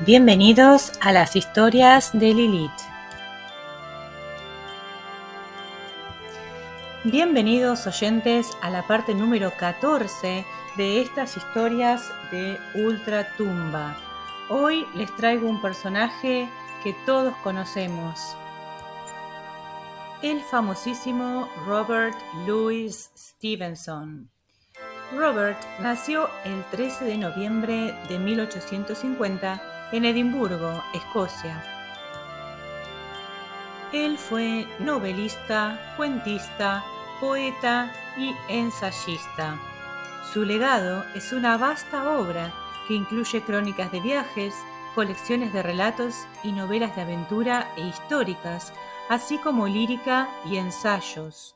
Bienvenidos a las historias de Lilith. Bienvenidos oyentes a la parte número 14 de estas historias de Ultratumba. Hoy les traigo un personaje que todos conocemos, el famosísimo Robert Louis Stevenson. Robert nació el 13 de noviembre de 1850 en Edimburgo, Escocia. Él fue novelista, cuentista, poeta y ensayista. Su legado es una vasta obra que incluye crónicas de viajes, colecciones de relatos y novelas de aventura e históricas, así como lírica y ensayos.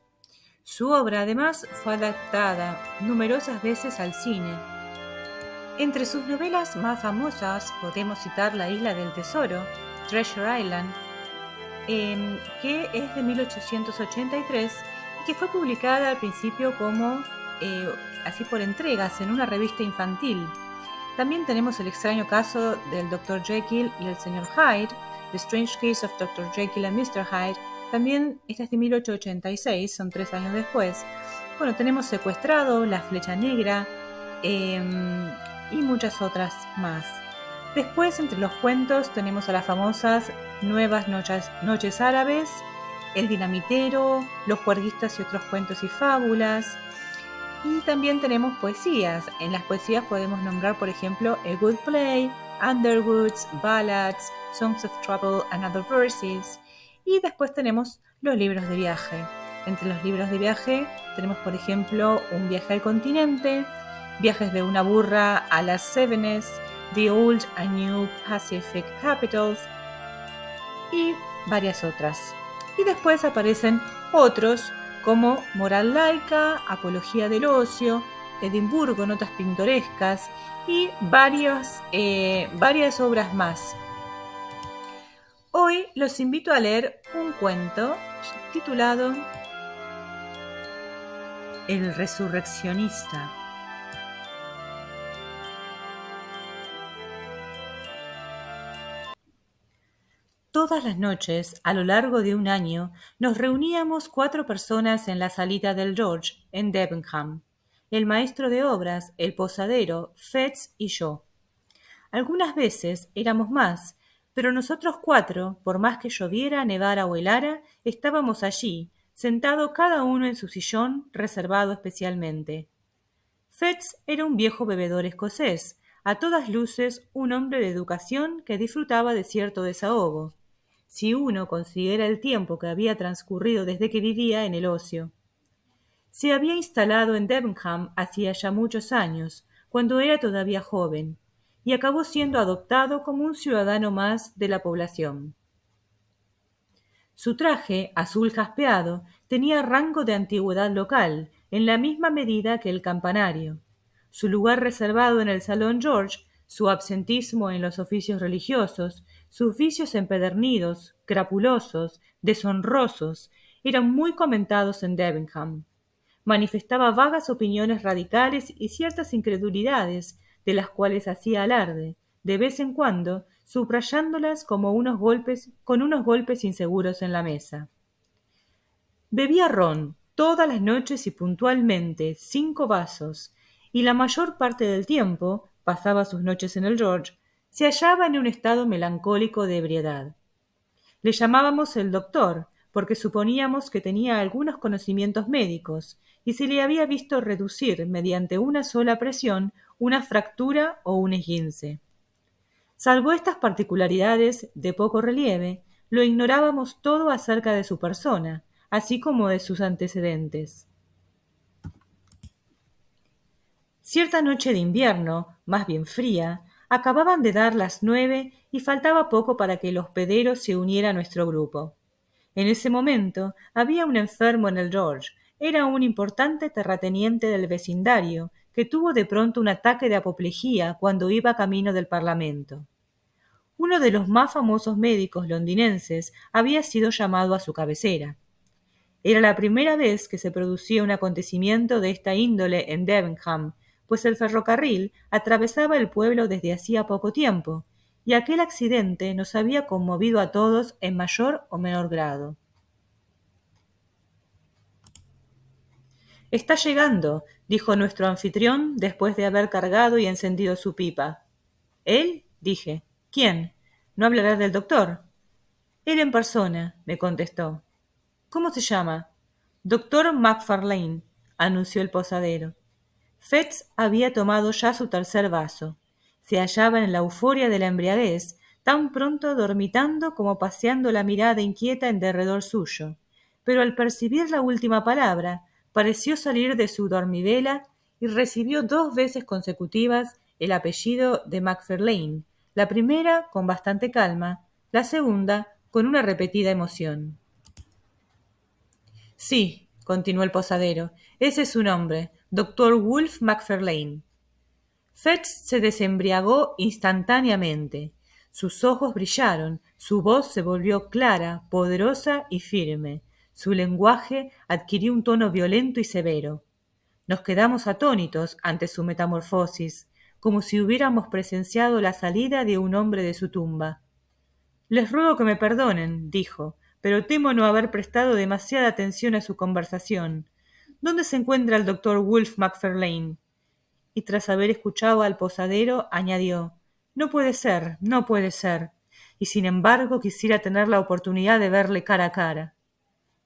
Su obra además fue adaptada numerosas veces al cine. Entre sus novelas más famosas podemos citar La Isla del Tesoro, Treasure Island, que es de 1883 y que fue publicada al principio como así por entregas en una revista infantil. También tenemos el extraño caso del Dr. Jekyll y el Sr. Hyde, The Strange Case of Dr. Jekyll and Mr. Hyde. También esta es de 1886, son 3 años después. Bueno, tenemos Secuestrado, La Flecha Negra y muchas otras más. Después, entre los cuentos, tenemos a las famosas Nuevas Noches Árabes, El Dinamitero, Los Juerguistas y otros cuentos y fábulas. Y también tenemos poesías. En las poesías podemos nombrar, por ejemplo, A Good Play, Underwoods, Ballads, Songs of Trouble and Other Verses. Y después tenemos los libros de viaje. Entre los libros de viaje tenemos, por ejemplo, Un viaje al continente, Viajes de una burra a las Cevenes, The Old and New Pacific Capitals y varias otras. Y después aparecen otros como Moral laica, Apología del ocio, Edimburgo, Notas pintorescas y varias obras más. Hoy los invito a leer un cuento titulado El Resurreccionista. Todas las noches, a lo largo de un año, nos reuníamos 4 personas en la salita del George, en Debenham. El maestro de obras, el posadero, Fetz y yo. Algunas veces éramos más, pero nosotros 4, por más que lloviera, nevara o helara, estábamos allí, sentado cada uno en su sillón, reservado especialmente. Fetz era un viejo bebedor escocés, a todas luces un hombre de educación que disfrutaba de cierto desahogo, si uno considera el tiempo que había transcurrido desde que vivía en el ocio. Se había instalado en Debenham hacía ya muchos años, cuando era todavía joven, y acabó siendo adoptado como un ciudadano más de la población. Su traje, azul jaspeado, tenía rango de antigüedad local, en la misma medida que el campanario. Su lugar reservado en el Salón George, su absentismo en los oficios religiosos, sus vicios empedernidos, crapulosos, deshonrosos, eran muy comentados en Debenham. Manifestaba vagas opiniones radicales y ciertas incredulidades, de las cuales hacía alarde, de vez en cuando, subrayándolas como con unos golpes inseguros en la mesa. Bebía ron todas las noches y puntualmente 5 vasos, y la mayor parte del tiempo, pasaba sus noches en el George, se hallaba en un estado melancólico de ebriedad. Le llamábamos el doctor, porque suponíamos que tenía algunos conocimientos médicos, y se le había visto reducir mediante una sola presión una fractura o un esguince. Salvo estas particularidades de poco relieve, lo ignorábamos todo acerca de su persona, así como de sus antecedentes. Cierta noche de invierno, más bien fría, acababan de dar las 9 y faltaba poco para que el hospedero se uniera a nuestro grupo. En ese momento había un enfermo en el George. Era un importante terrateniente del vecindario que tuvo de pronto un ataque de apoplejía cuando iba camino del Parlamento. Uno de los más famosos médicos londinenses había sido llamado a su cabecera. Era la primera vez que se producía un acontecimiento de esta índole en Debenham, pues el ferrocarril atravesaba el pueblo desde hacía poco tiempo, y aquel accidente nos había conmovido a todos en mayor o menor grado. «Está llegando», dijo nuestro anfitrión después de haber cargado y encendido su pipa. «¿Él?», dije. «¿Quién? ¿No hablará del doctor?». «Él en persona», me contestó. «¿Cómo se llama?». «Doctor Macfarlane», anunció el posadero. Fetz había tomado ya su tercer vaso. Se hallaba en la euforia de la embriaguez, tan pronto dormitando como paseando la mirada inquieta en derredor suyo. Pero al percibir la última palabra, pareció salir de su dormivela y recibió 2 veces consecutivas el apellido de Macfarlane, la primera con bastante calma, la segunda con una repetida emoción. «Sí», continuó el posadero, «ese es su nombre, Dr. Wolfe Macfarlane». Fetz se desembriagó instantáneamente. Sus ojos brillaron, su voz se volvió clara, poderosa y firme. Su lenguaje adquirió un tono violento y severo. Nos quedamos atónitos ante su metamorfosis, como si hubiéramos presenciado la salida de un hombre de su tumba. «Les ruego que me perdonen», dijo, «pero temo no haber prestado demasiada atención a su conversación. ¿Dónde se encuentra el doctor Wolfe Macfarlane?». Y tras haber escuchado al posadero, añadió: «No puede ser, no puede ser. Y sin embargo quisiera tener la oportunidad de verle cara a cara».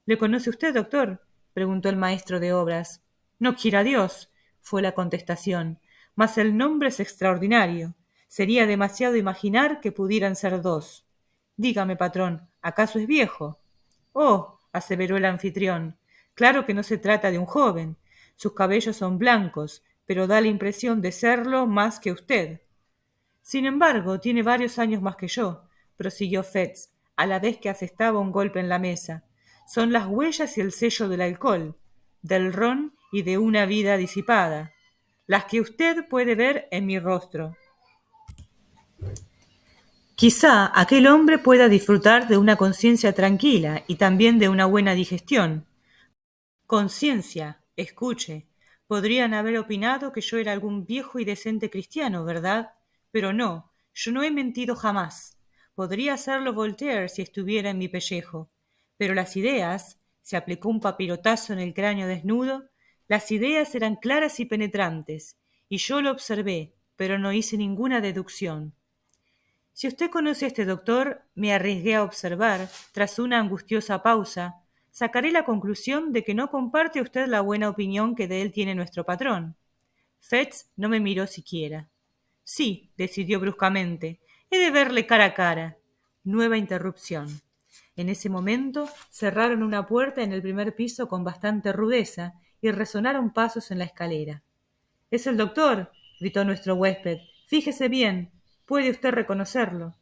«¿Le conoce usted, doctor?», preguntó el maestro de obras. «No quiera Dios», fue la contestación, «mas el nombre es extraordinario. Sería demasiado imaginar que pudieran ser 2. Dígame, patrón, ¿acaso es viejo?». «Oh», aseveró el anfitrión, «claro que no se trata de un joven. Sus cabellos son blancos, pero da la impresión de serlo más que usted». «Sin embargo, tiene varios años más que yo», prosiguió Fetz, a la vez que asestaba un golpe en la mesa. «Son las huellas y el sello del alcohol, del ron y de una vida disipada, las que usted puede ver en mi rostro. Quizá aquel hombre pueda disfrutar de una conciencia tranquila y también de una buena digestión. Conciencia, escuche. Podrían haber opinado que yo era algún viejo y decente cristiano, ¿verdad? Pero no, yo no he mentido jamás. Podría hacerlo Voltaire si estuviera en mi pellejo. Pero las ideas, se aplicó un papirotazo en el cráneo desnudo, las ideas eran claras y penetrantes, y yo lo observé, pero no hice ninguna deducción. Si usted conoce a este doctor, me arriesgué a observar, tras una angustiosa pausa, sacaré la conclusión de que no comparte usted la buena opinión que de él tiene nuestro patrón. Fetz no me miró siquiera. «Sí», decidió bruscamente, «he de verle cara a cara». Nueva interrupción. En ese momento cerraron una puerta en el primer piso con bastante rudeza y resonaron pasos en la escalera. «Es el doctor», gritó nuestro huésped. «Fíjese bien. Puede usted reconocerlo».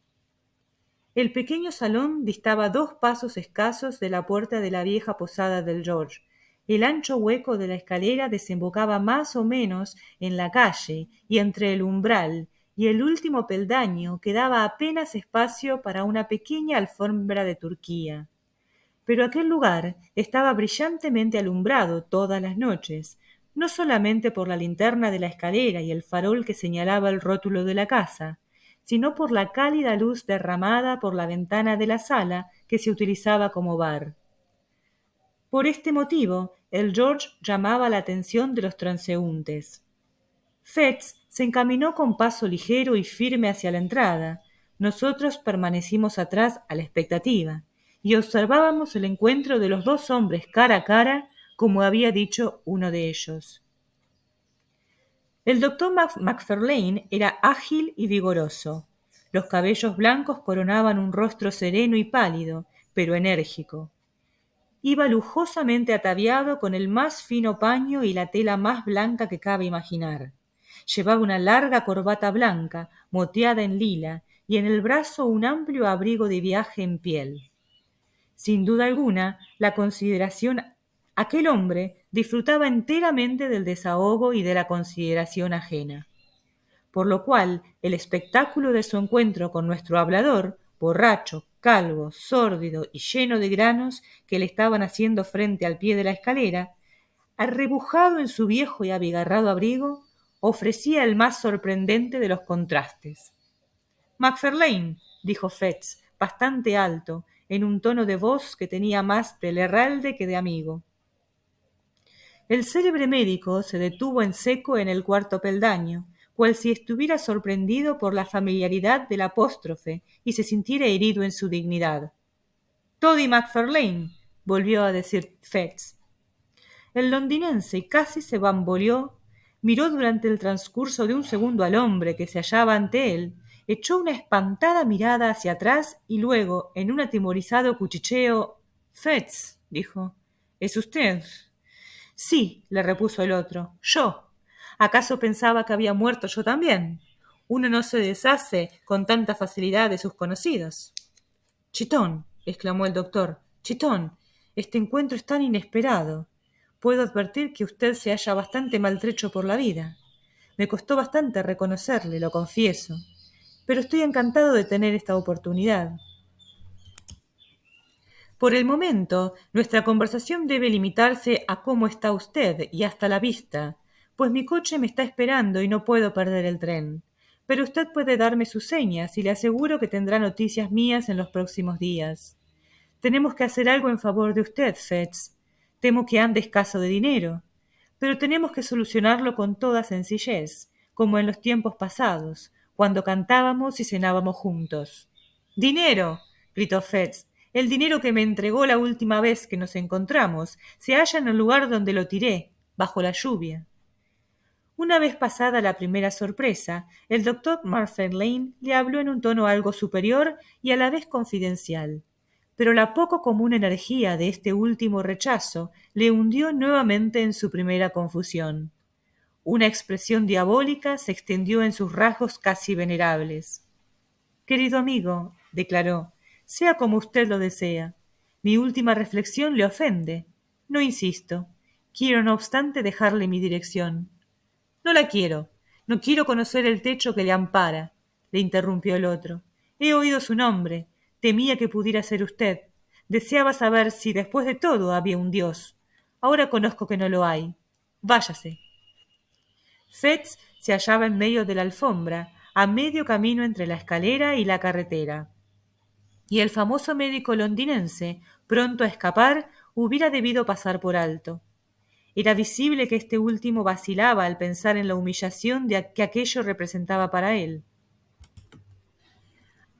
El pequeño salón distaba 2 pasos escasos de la puerta de la vieja posada del George. El ancho hueco de la escalera desembocaba más o menos en la calle, y entre el umbral y el último peldaño quedaba apenas espacio para una pequeña alfombra de Turquía. Pero aquel lugar estaba brillantemente alumbrado todas las noches, no solamente por la linterna de la escalera y el farol que señalaba el rótulo de la casa, sino por la cálida luz derramada por la ventana de la sala que se utilizaba como bar. Por este motivo, el George llamaba la atención de los transeúntes. Fetz se encaminó con paso ligero y firme hacia la entrada. Nosotros permanecimos atrás a la expectativa y observábamos el encuentro de los 2 hombres cara a cara, como había dicho uno de ellos. El doctor Macfarlane era ágil y vigoroso. Los cabellos blancos coronaban un rostro sereno y pálido, pero enérgico. Iba lujosamente ataviado con el más fino paño y la tela más blanca que cabe imaginar. Llevaba una larga corbata blanca, moteada en lila, y en el brazo un amplio abrigo de viaje en piel. Sin duda alguna, aquel hombre disfrutaba enteramente del desahogo y de la consideración ajena. Por lo cual, el espectáculo de su encuentro con nuestro hablador, borracho, calvo, sórdido y lleno de granos que le estaban haciendo frente al pie de la escalera, arrebujado en su viejo y abigarrado abrigo, ofrecía el más sorprendente de los contrastes. Macfarlane, dijo Fetz, bastante alto, en un tono de voz que tenía más del herralde que de amigo. El célebre médico se detuvo en seco en el cuarto peldaño, cual si estuviera sorprendido por la familiaridad del apóstrofe y se sintiera herido en su dignidad. «Toddy Macfarlane», volvió a decir Fetz. El londinense casi se bamboleó, miró durante el transcurso de un segundo al hombre que se hallaba ante él, echó una espantada mirada hacia atrás y luego, en un atemorizado cuchicheo, «Fetz», dijo, «¿es usted?» «Sí», le repuso el otro, «yo. ¿Acaso pensaba que había muerto yo también? Uno no se deshace con tanta facilidad de sus conocidos». «Chitón», exclamó el doctor, «Chitón, este encuentro es tan inesperado. Puedo advertir que usted se halla bastante maltrecho por la vida. Me costó bastante reconocerle, lo confieso, pero estoy encantado de tener esta oportunidad. Por el momento, nuestra conversación debe limitarse a cómo está usted y hasta la vista, pues mi coche me está esperando y no puedo perder el tren. Pero usted puede darme sus señas y le aseguro que tendrá noticias mías en los próximos días. Tenemos que hacer algo en favor de usted, Fetz. Temo que ande escaso de dinero, pero tenemos que solucionarlo con toda sencillez, como en los tiempos pasados, cuando cantábamos y cenábamos juntos. «¡Dinero!», gritó Fetz. «El dinero que me entregó la última vez que nos encontramos se halla en el lugar donde lo tiré, bajo la lluvia». Una vez pasada la primera sorpresa, el doctor Macfarlane le habló en un tono algo superior y a la vez confidencial. Pero la poco común energía de este último rechazo le hundió nuevamente en su primera confusión. Una expresión diabólica se extendió en sus rasgos casi venerables. «Querido amigo», declaró, «sea como usted lo desea. Mi última reflexión le ofende. No insisto. Quiero, no obstante, dejarle mi dirección». «No la quiero. No quiero conocer el techo que le ampara», le interrumpió el otro. «He oído su nombre. Temía que pudiera ser usted. Deseaba saber si después de todo había un Dios. Ahora conozco que no lo hay. Váyase». Fetz se hallaba en medio de la alfombra, a medio camino entre la escalera y la carretera. Y el famoso médico londinense, pronto a escapar, hubiera debido pasar por alto. Era visible que este último vacilaba al pensar en la humillación que aquello representaba para él.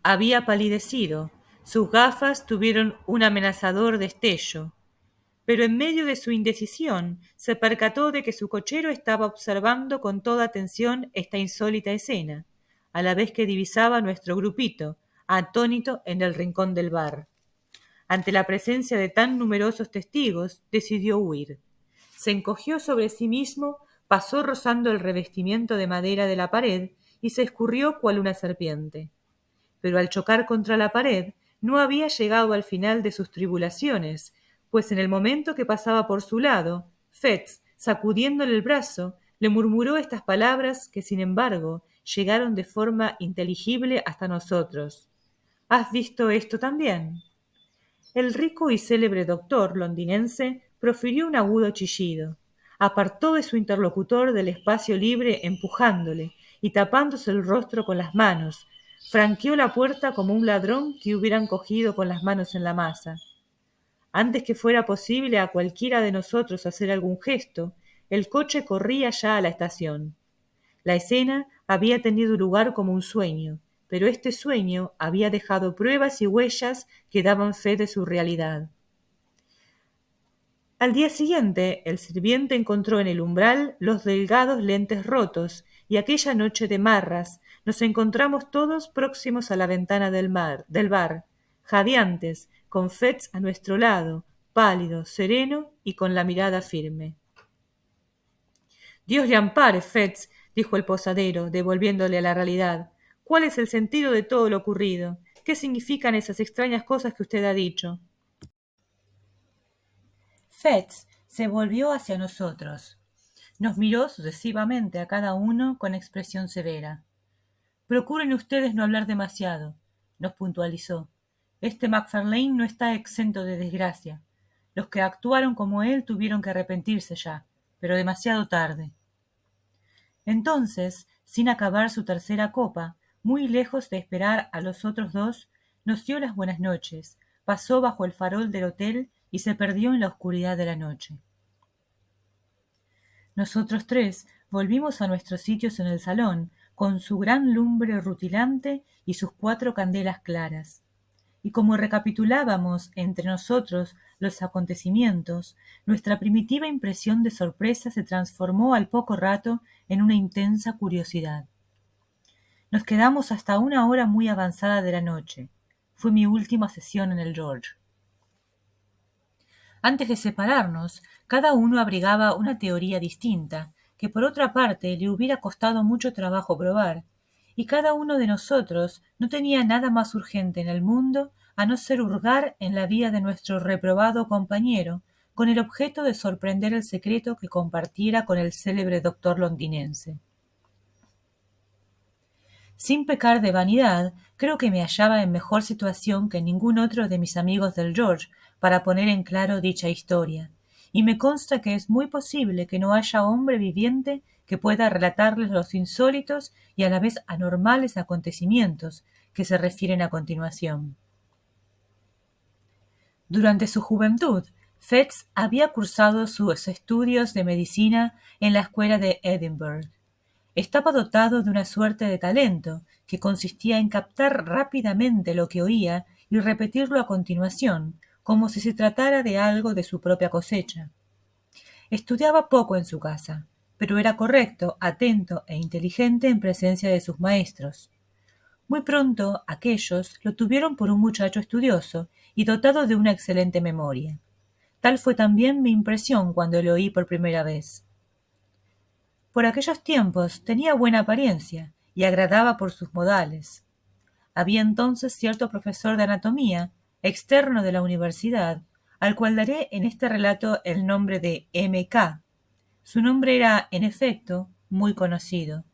Había palidecido, sus gafas tuvieron un amenazador destello, pero en medio de su indecisión se percató de que su cochero estaba observando con toda atención esta insólita escena, a la vez que divisaba nuestro grupito, atónito en el rincón del bar. Ante la presencia de tan numerosos testigos, decidió huir. Se encogió sobre sí mismo, pasó rozando el revestimiento de madera de la pared y se escurrió cual una serpiente. Pero al chocar contra la pared, no había llegado al final de sus tribulaciones, pues en el momento que pasaba por su lado, Fetz, sacudiéndole el brazo, le murmuró estas palabras que, sin embargo, llegaron de forma inteligible hasta nosotros. ¿Has visto esto también? El rico y célebre doctor londinense profirió un agudo chillido. Apartó de su interlocutor del espacio libre empujándole y tapándose el rostro con las manos. Franqueó la puerta como un ladrón que hubieran cogido con las manos en la masa. Antes que fuera posible a cualquiera de nosotros hacer algún gesto, el coche corría ya a la estación. La escena había tenido lugar como un sueño, pero este sueño había dejado pruebas y huellas que daban fe de su realidad. Al día siguiente, el sirviente encontró en el umbral los delgados lentes rotos, y aquella noche de marras nos encontramos todos próximos a la ventana del bar, jadeantes, con Fetz a nuestro lado, pálido, sereno y con la mirada firme. «Dios le ampare, Fetz», dijo el posadero, devolviéndole a la realidad. «¿Cuál es el sentido de todo lo ocurrido? ¿Qué significan esas extrañas cosas que usted ha dicho?» Fetz se volvió hacia nosotros. Nos miró sucesivamente a cada uno con expresión severa. «Procuren ustedes no hablar demasiado», nos puntualizó. «Este Macfarlane no está exento de desgracia. Los que actuaron como él tuvieron que arrepentirse ya, pero demasiado tarde». Entonces, sin acabar su tercera copa, muy lejos de esperar a los otros dos, nos dio las buenas noches, pasó bajo el farol del hotel y se perdió en la oscuridad de la noche. Nosotros tres volvimos a nuestros sitios en el salón, con su gran lumbre rutilante y sus 4 candelas claras. Y como recapitulábamos entre nosotros los acontecimientos, nuestra primitiva impresión de sorpresa se transformó al poco rato en una intensa curiosidad. Nos quedamos hasta una hora muy avanzada de la noche. Fue mi última sesión en el George. Antes de separarnos, cada uno abrigaba una teoría distinta, que por otra parte le hubiera costado mucho trabajo probar, y cada uno de nosotros no tenía nada más urgente en el mundo a no ser hurgar en la vida de nuestro reprobado compañero, con el objeto de sorprender el secreto que compartiera con el célebre doctor londinense. Sin pecar de vanidad, creo que me hallaba en mejor situación que ningún otro de mis amigos del George para poner en claro dicha historia, y me consta que es muy posible que no haya hombre viviente que pueda relatarles los insólitos y a la vez anormales acontecimientos que se refieren a continuación. Durante su juventud, Fettes había cursado sus estudios de medicina en la escuela de Edinburgh. Estaba dotado de una suerte de talento que consistía en captar rápidamente lo que oía y repetirlo a continuación, como si se tratara de algo de su propia cosecha. Estudiaba poco en su casa, pero era correcto, atento e inteligente en presencia de sus maestros. Muy pronto aquellos lo tuvieron por un muchacho estudioso y dotado de una excelente memoria. Tal fue también mi impresión cuando lo oí por primera vez. Por aquellos tiempos tenía buena apariencia y agradaba por sus modales. Había entonces cierto profesor de anatomía, externo de la universidad, al cual daré en este relato el nombre de M.K. Su nombre era, en efecto, muy conocido.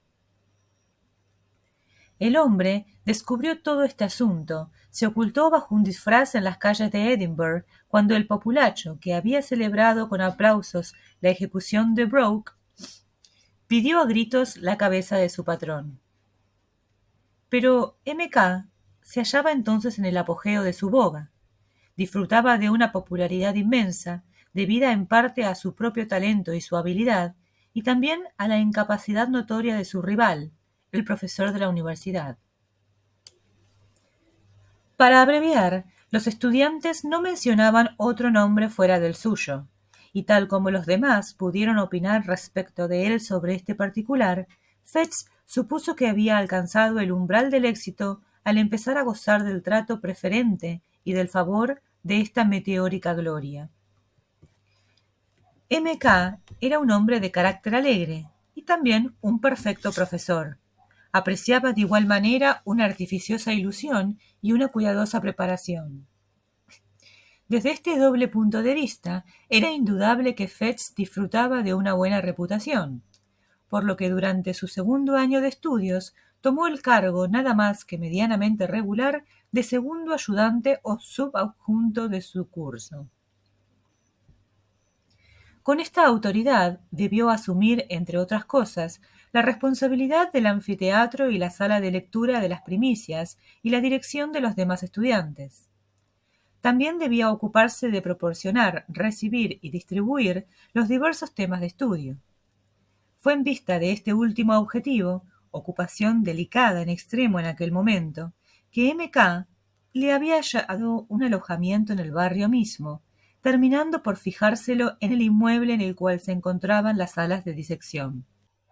El hombre descubrió todo este asunto, se ocultó bajo un disfraz en las calles de Edinburgh cuando el populacho, que había celebrado con aplausos la ejecución de Broke, pidió a gritos la cabeza de su patrón. Pero M.K. se hallaba entonces en el apogeo de su boga. Disfrutaba de una popularidad inmensa, debida en parte a su propio talento y su habilidad, y también a la incapacidad notoria de su rival, el profesor de la universidad. Para abreviar, los estudiantes no mencionaban otro nombre fuera del suyo, y tal como los demás pudieron opinar respecto de él sobre este particular, Fettes supuso que había alcanzado el umbral del éxito al empezar a gozar del trato preferente y del favor de esta meteórica gloria. M.K. era un hombre de carácter alegre y también un perfecto profesor. Apreciaba de igual manera una artificiosa ilusión y una cuidadosa preparación. Desde este doble punto de vista, era indudable que Fettes disfrutaba de una buena reputación, por lo que durante su segundo año de estudios tomó el cargo nada más que medianamente regular de segundo ayudante o subadjunto de su curso. Con esta autoridad debió asumir, entre otras cosas, la responsabilidad del anfiteatro y la sala de lectura de las primicias y la dirección de los demás estudiantes. También debía ocuparse de proporcionar, recibir y distribuir los diversos temas de estudio. Fue en vista de este último objetivo, ocupación delicada en extremo en aquel momento, que M.K. le había hallado un alojamiento en el barrio mismo, terminando por fijárselo en el inmueble en el cual se encontraban las salas de disección.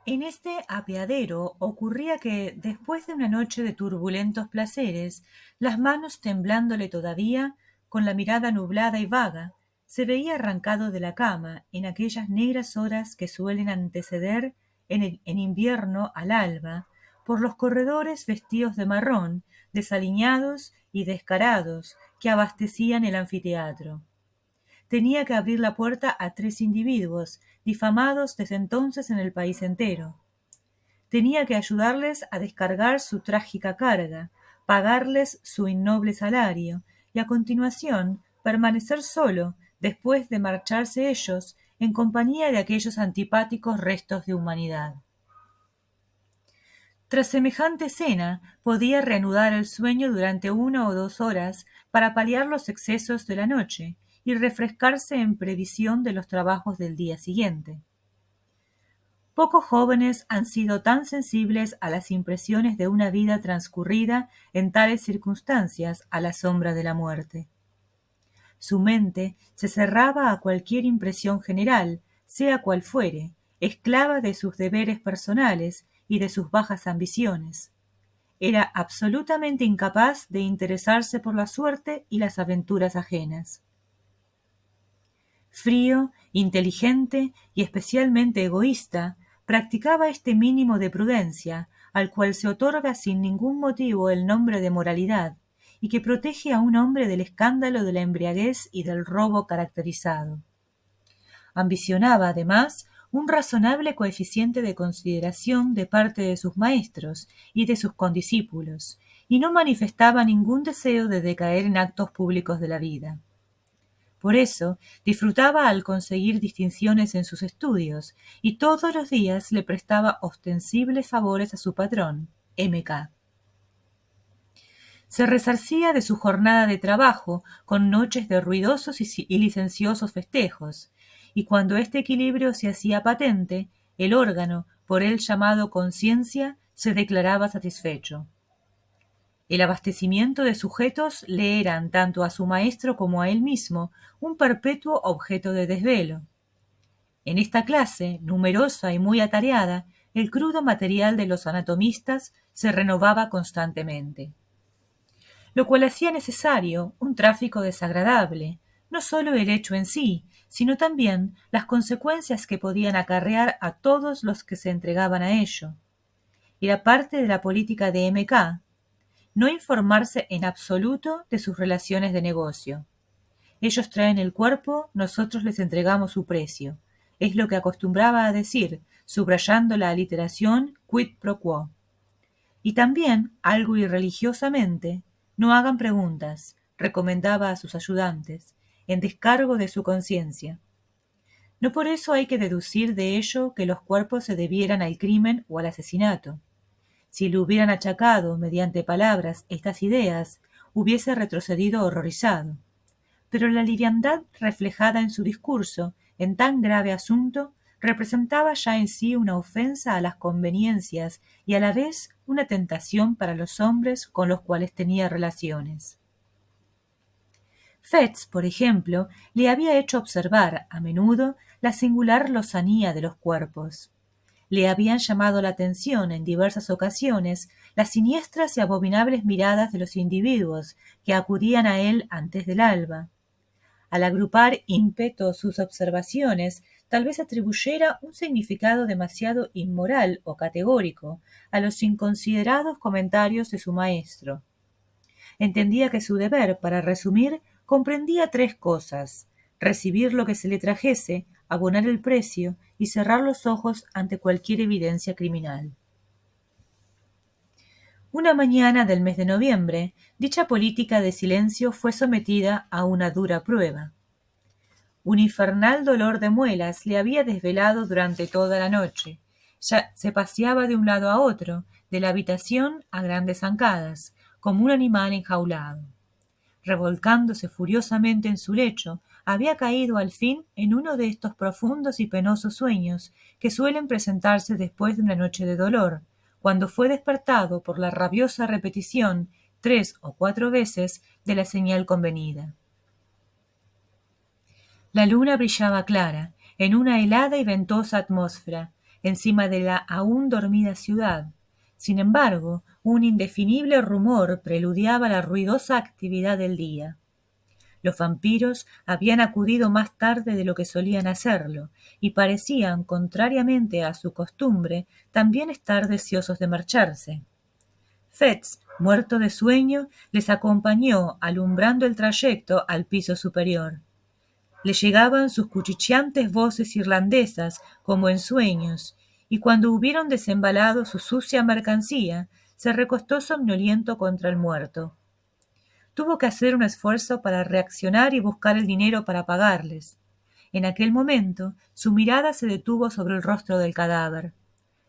En este apeadero ocurría que, después de una noche de turbulentos placeres, las manos temblándole todavía, con la mirada nublada y vaga, se veía arrancado de la cama en aquellas negras horas que suelen anteceder en invierno al alba, por los corredores vestidos de marrón, desaliñados y descarados, que abastecían el anfiteatro. Tenía que abrir la puerta a 3 individuos, difamados desde entonces en el país entero. Tenía que ayudarles a descargar su trágica carga, pagarles su innoble salario, y a continuación permanecer solo, después de marcharse ellos, en compañía de aquellos antipáticos restos de humanidad. Tras semejante escena, podía reanudar el sueño durante 1 o 2 horas para paliar los excesos de la noche y refrescarse en previsión de los trabajos del día siguiente. Pocos jóvenes han sido tan sensibles a las impresiones de una vida transcurrida en tales circunstancias a la sombra de la muerte. Su mente se cerraba a cualquier impresión general, sea cual fuere, esclava de sus deberes personales y de sus bajas ambiciones. Era absolutamente incapaz de interesarse por la suerte y las aventuras ajenas. Frío, inteligente y especialmente egoísta, practicaba este mínimo de prudencia, al cual se otorga sin ningún motivo el nombre de moralidad, y que protege a un hombre del escándalo de la embriaguez y del robo caracterizado. Ambicionaba, además, un razonable coeficiente de consideración de parte de sus maestros y de sus condiscípulos, y no manifestaba ningún deseo de decaer en actos públicos de la vida. Por eso, disfrutaba al conseguir distinciones en sus estudios, y todos los días le prestaba ostensibles favores a su patrón, M.K. Se resarcía de su jornada de trabajo con noches de ruidosos y licenciosos festejos, y cuando este equilibrio se hacía patente, el órgano, por él llamado conciencia, se declaraba satisfecho. El abastecimiento de sujetos le eran, tanto a su maestro como a él mismo, un perpetuo objeto de desvelo. En esta clase, numerosa y muy atareada, el crudo material de los anatomistas se renovaba constantemente, lo cual hacía necesario un tráfico desagradable, no sólo el hecho en sí, sino también las consecuencias que podían acarrear a todos los que se entregaban a ello. Era parte de la política de M.K. no informarse en absoluto de sus relaciones de negocio. Ellos traen el cuerpo, nosotros les entregamos su precio. Es lo que acostumbraba a decir, subrayando la aliteración quid pro quo. Y también, algo irreligiosamente, no hagan preguntas, recomendaba a sus ayudantes, en descargo de su conciencia. No por eso hay que deducir de ello que los cuerpos se debieran al crimen o al asesinato. Si le hubieran achacado, mediante palabras, estas ideas, hubiese retrocedido horrorizado. Pero la liviandad reflejada en su discurso, en tan grave asunto, representaba ya en sí una ofensa a las conveniencias y a la vez una tentación para los hombres con los cuales tenía relaciones. Fetz, por ejemplo, le había hecho observar, a menudo, la singular lozanía de los cuerpos. Le habían llamado la atención en diversas ocasiones las siniestras y abominables miradas de los individuos que acudían a él antes del alba. Al agrupar ímpeto sus observaciones, tal vez atribuyera un significado demasiado inmoral o categórico a los inconsiderados comentarios de su maestro. Entendía que su deber, para resumir, comprendía 3 cosas: recibir lo que se le trajese, abonar el precio y cerrar los ojos ante cualquier evidencia criminal. Una mañana del mes de noviembre, dicha política de silencio fue sometida a una dura prueba. Un infernal dolor de muelas le había desvelado durante toda la noche. Ya se paseaba de un lado a otro, de la habitación a grandes zancadas, como un animal enjaulado. Revolcándose furiosamente en su lecho, había caído al fin en uno de estos profundos y penosos sueños que suelen presentarse después de una noche de dolor, cuando fue despertado por la rabiosa repetición 3 o 4 veces de la señal convenida. La luna brillaba clara, en una helada y ventosa atmósfera, encima de la aún dormida ciudad. Sin embargo, un indefinible rumor preludiaba la ruidosa actividad del día. Los vampiros habían acudido más tarde de lo que solían hacerlo, y parecían, contrariamente a su costumbre, también estar deseosos de marcharse. Fetz, muerto de sueño, les acompañó, alumbrando el trayecto al piso superior. Le llegaban sus cuchicheantes voces irlandesas, como en sueños, y cuando hubieron desembalado su sucia mercancía, se recostó somnoliento contra el muerto. Tuvo que hacer un esfuerzo para reaccionar y buscar el dinero para pagarles. En aquel momento, su mirada se detuvo sobre el rostro del cadáver.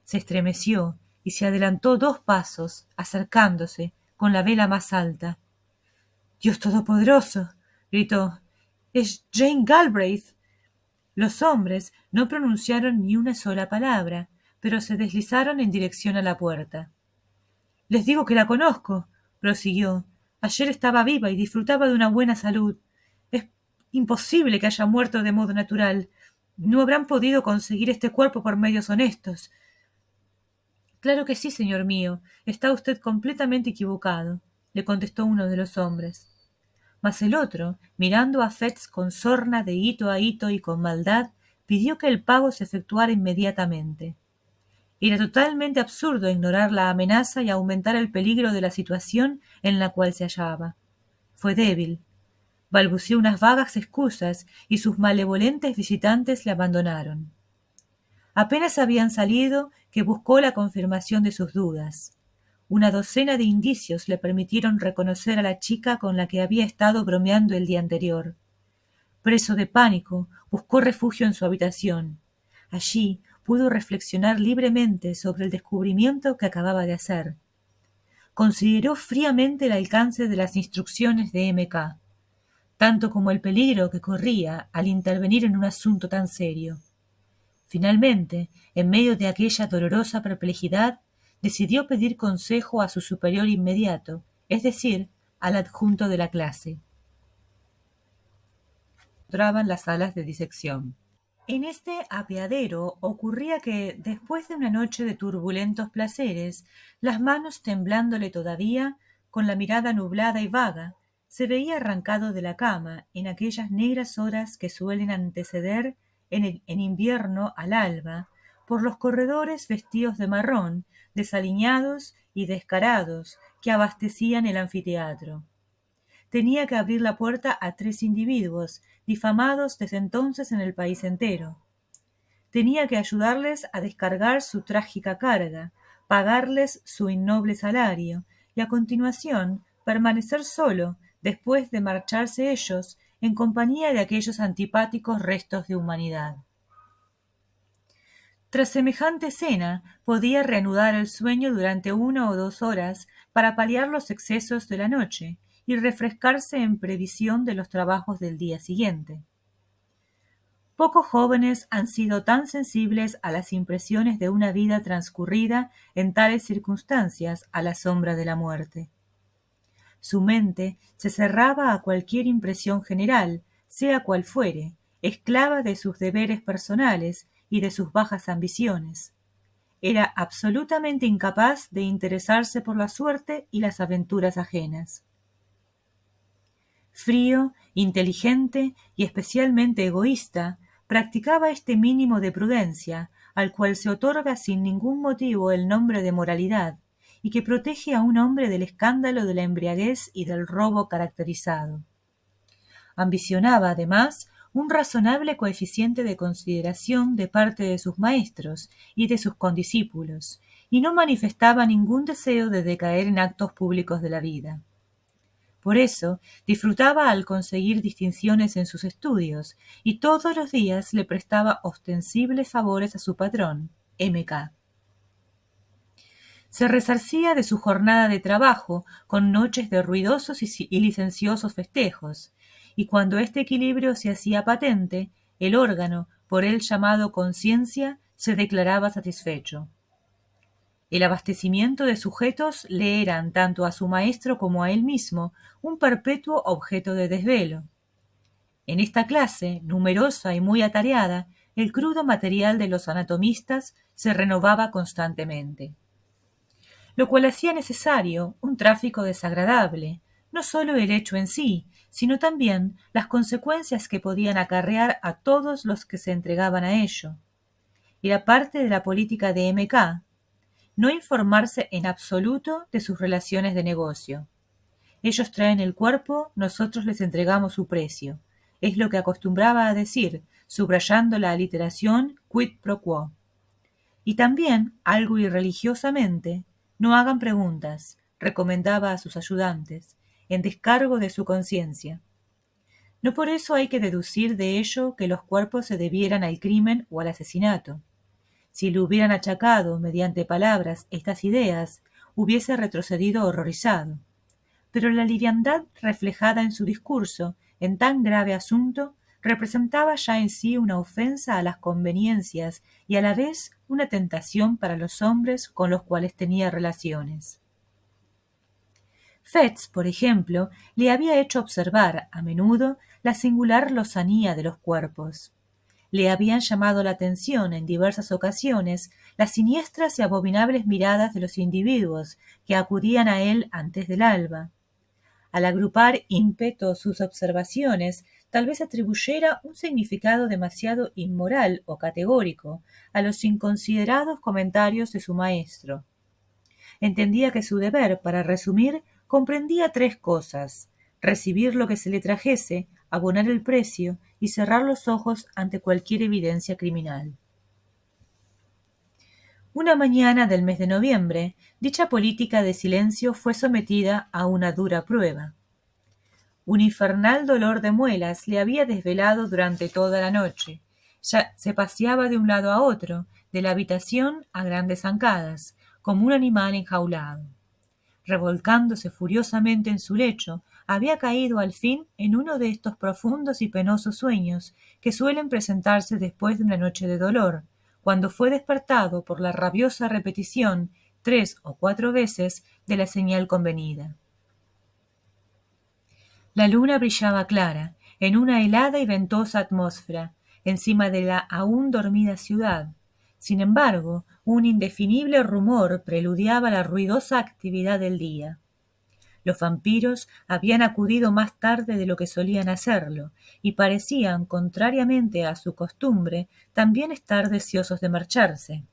Se estremeció y se adelantó 2 pasos, acercándose, con la vela más alta. —¡Dios todopoderoso! —gritó—. —¡Es Jane Galbraith! Los hombres no pronunciaron ni una sola palabra, pero se deslizaron en dirección a la puerta. —Les digo que la conozco —prosiguió—. Ayer estaba viva y disfrutaba de una buena salud. Es imposible que haya muerto de modo natural. No habrán podido conseguir este cuerpo por medios honestos. —Claro que sí, señor mío. Está usted completamente equivocado —le contestó uno de los hombres. Mas el otro, mirando a Fetz con sorna de hito a hito y con maldad, pidió que el pago se efectuara inmediatamente. Era totalmente absurdo ignorar la amenaza y aumentar el peligro de la situación en la cual se hallaba. Fue débil. Balbuceó unas vagas excusas y sus malevolentes visitantes le abandonaron. Apenas habían salido que buscó la confirmación de sus dudas. Una docena de indicios le permitieron reconocer a la chica con la que había estado bromeando el día anterior. Preso de pánico, buscó refugio en su habitación. Allí pudo reflexionar libremente sobre el descubrimiento que acababa de hacer. Consideró fríamente el alcance de las instrucciones de M.K., tanto como el peligro que corría al intervenir en un asunto tan serio. Finalmente, en medio de aquella dolorosa perplejidad, decidió pedir consejo a su superior inmediato, es decir, al adjunto de la clase. Entraban las salas de disección. En este apeadero ocurría que, después de una noche de turbulentos placeres, las manos temblándole todavía, con la mirada nublada y vaga, se veía arrancado de la cama en aquellas negras horas que suelen anteceder en invierno al alba, por los corredores vestidos de marrón, desaliñados y descarados, que abastecían el anfiteatro. Tenía que abrir la puerta a 3 individuos, difamados desde entonces en el país entero. Tenía que ayudarles a descargar su trágica carga, pagarles su innoble salario, y a continuación permanecer solo, después de marcharse ellos, en compañía de aquellos antipáticos restos de humanidad. Tras semejante escena, podía reanudar el sueño durante 1 o 2 horas para paliar los excesos de la noche y refrescarse en previsión de los trabajos del día siguiente. Pocos jóvenes han sido tan sensibles a las impresiones de una vida transcurrida en tales circunstancias a la sombra de la muerte. Su mente se cerraba a cualquier impresión general, sea cual fuere, esclava de sus deberes personales y de sus bajas ambiciones. Era absolutamente incapaz de interesarse por la suerte y las aventuras ajenas. Frío, inteligente y especialmente egoísta, practicaba este mínimo de prudencia, al cual se otorga sin ningún motivo el nombre de moralidad, y que protege a un hombre del escándalo de la embriaguez y del robo caracterizado. Ambicionaba, además, un razonable coeficiente de consideración de parte de sus maestros y de sus condiscípulos, y no manifestaba ningún deseo de decaer en actos públicos de la vida. Por eso disfrutaba al conseguir distinciones en sus estudios, y todos los días le prestaba ostensibles favores a su patrón, M.K. Se resarcía de su jornada de trabajo con noches de ruidosos y licenciosos festejos, y cuando este equilibrio se hacía patente, el órgano, por él llamado conciencia, se declaraba satisfecho. El abastecimiento de sujetos le eran, tanto a su maestro como a él mismo, un perpetuo objeto de desvelo. En esta clase, numerosa y muy atareada, el crudo material de los anatomistas se renovaba constantemente, lo cual hacía necesario un tráfico desagradable, no sólo el hecho en sí, sino también las consecuencias que podían acarrear a todos los que se entregaban a ello. Era parte de la política de M.K. no informarse en absoluto de sus relaciones de negocio. Ellos traen el cuerpo, nosotros les entregamos su precio. Es lo que acostumbraba a decir, subrayando la aliteración quid pro quo. Y también, algo irreligiosamente, no hagan preguntas, recomendaba a sus ayudantes, en descargo de su conciencia. No por eso hay que deducir de ello que los cuerpos se debieran al crimen o al asesinato. Si le hubieran achacado, mediante palabras, estas ideas, hubiese retrocedido horrorizado. Pero la liviandad reflejada en su discurso, en tan grave asunto, representaba ya en sí una ofensa a las conveniencias y a la vez una tentación para los hombres con los cuales tenía relaciones. Fetz, por ejemplo, le había hecho observar, a menudo, la singular lozanía de los cuerpos. Le habían llamado la atención en diversas ocasiones las siniestras y abominables miradas de los individuos que acudían a él antes del alba. Al agrupar ímpeto sus observaciones, tal vez atribuyera un significado demasiado inmoral o categórico a los inconsiderados comentarios de su maestro. Entendía que su deber, para resumir, comprendía tres cosas: recibir lo que se le trajese, abonar el precio y cerrar los ojos ante cualquier evidencia criminal. Una mañana del mes de noviembre, dicha política de silencio fue sometida a una dura prueba. Un infernal dolor de muelas le había desvelado durante toda la noche. Ya se paseaba de un lado a otro, de la habitación a grandes zancadas, como un animal enjaulado. Revolcándose furiosamente en su lecho, había caído al fin en uno de estos profundos y penosos sueños que suelen presentarse después de una noche de dolor, cuando fue despertado por la rabiosa repetición 3 o 4 veces de la señal convenida. La luna brillaba clara, en una helada y ventosa atmósfera, encima de la aún dormida ciudad. Sin embargo, un indefinible rumor preludiaba la ruidosa actividad del día. Los vampiros habían acudido más tarde de lo que solían hacerlo, y parecían, contrariamente a su costumbre, también estar deseosos de marcharse.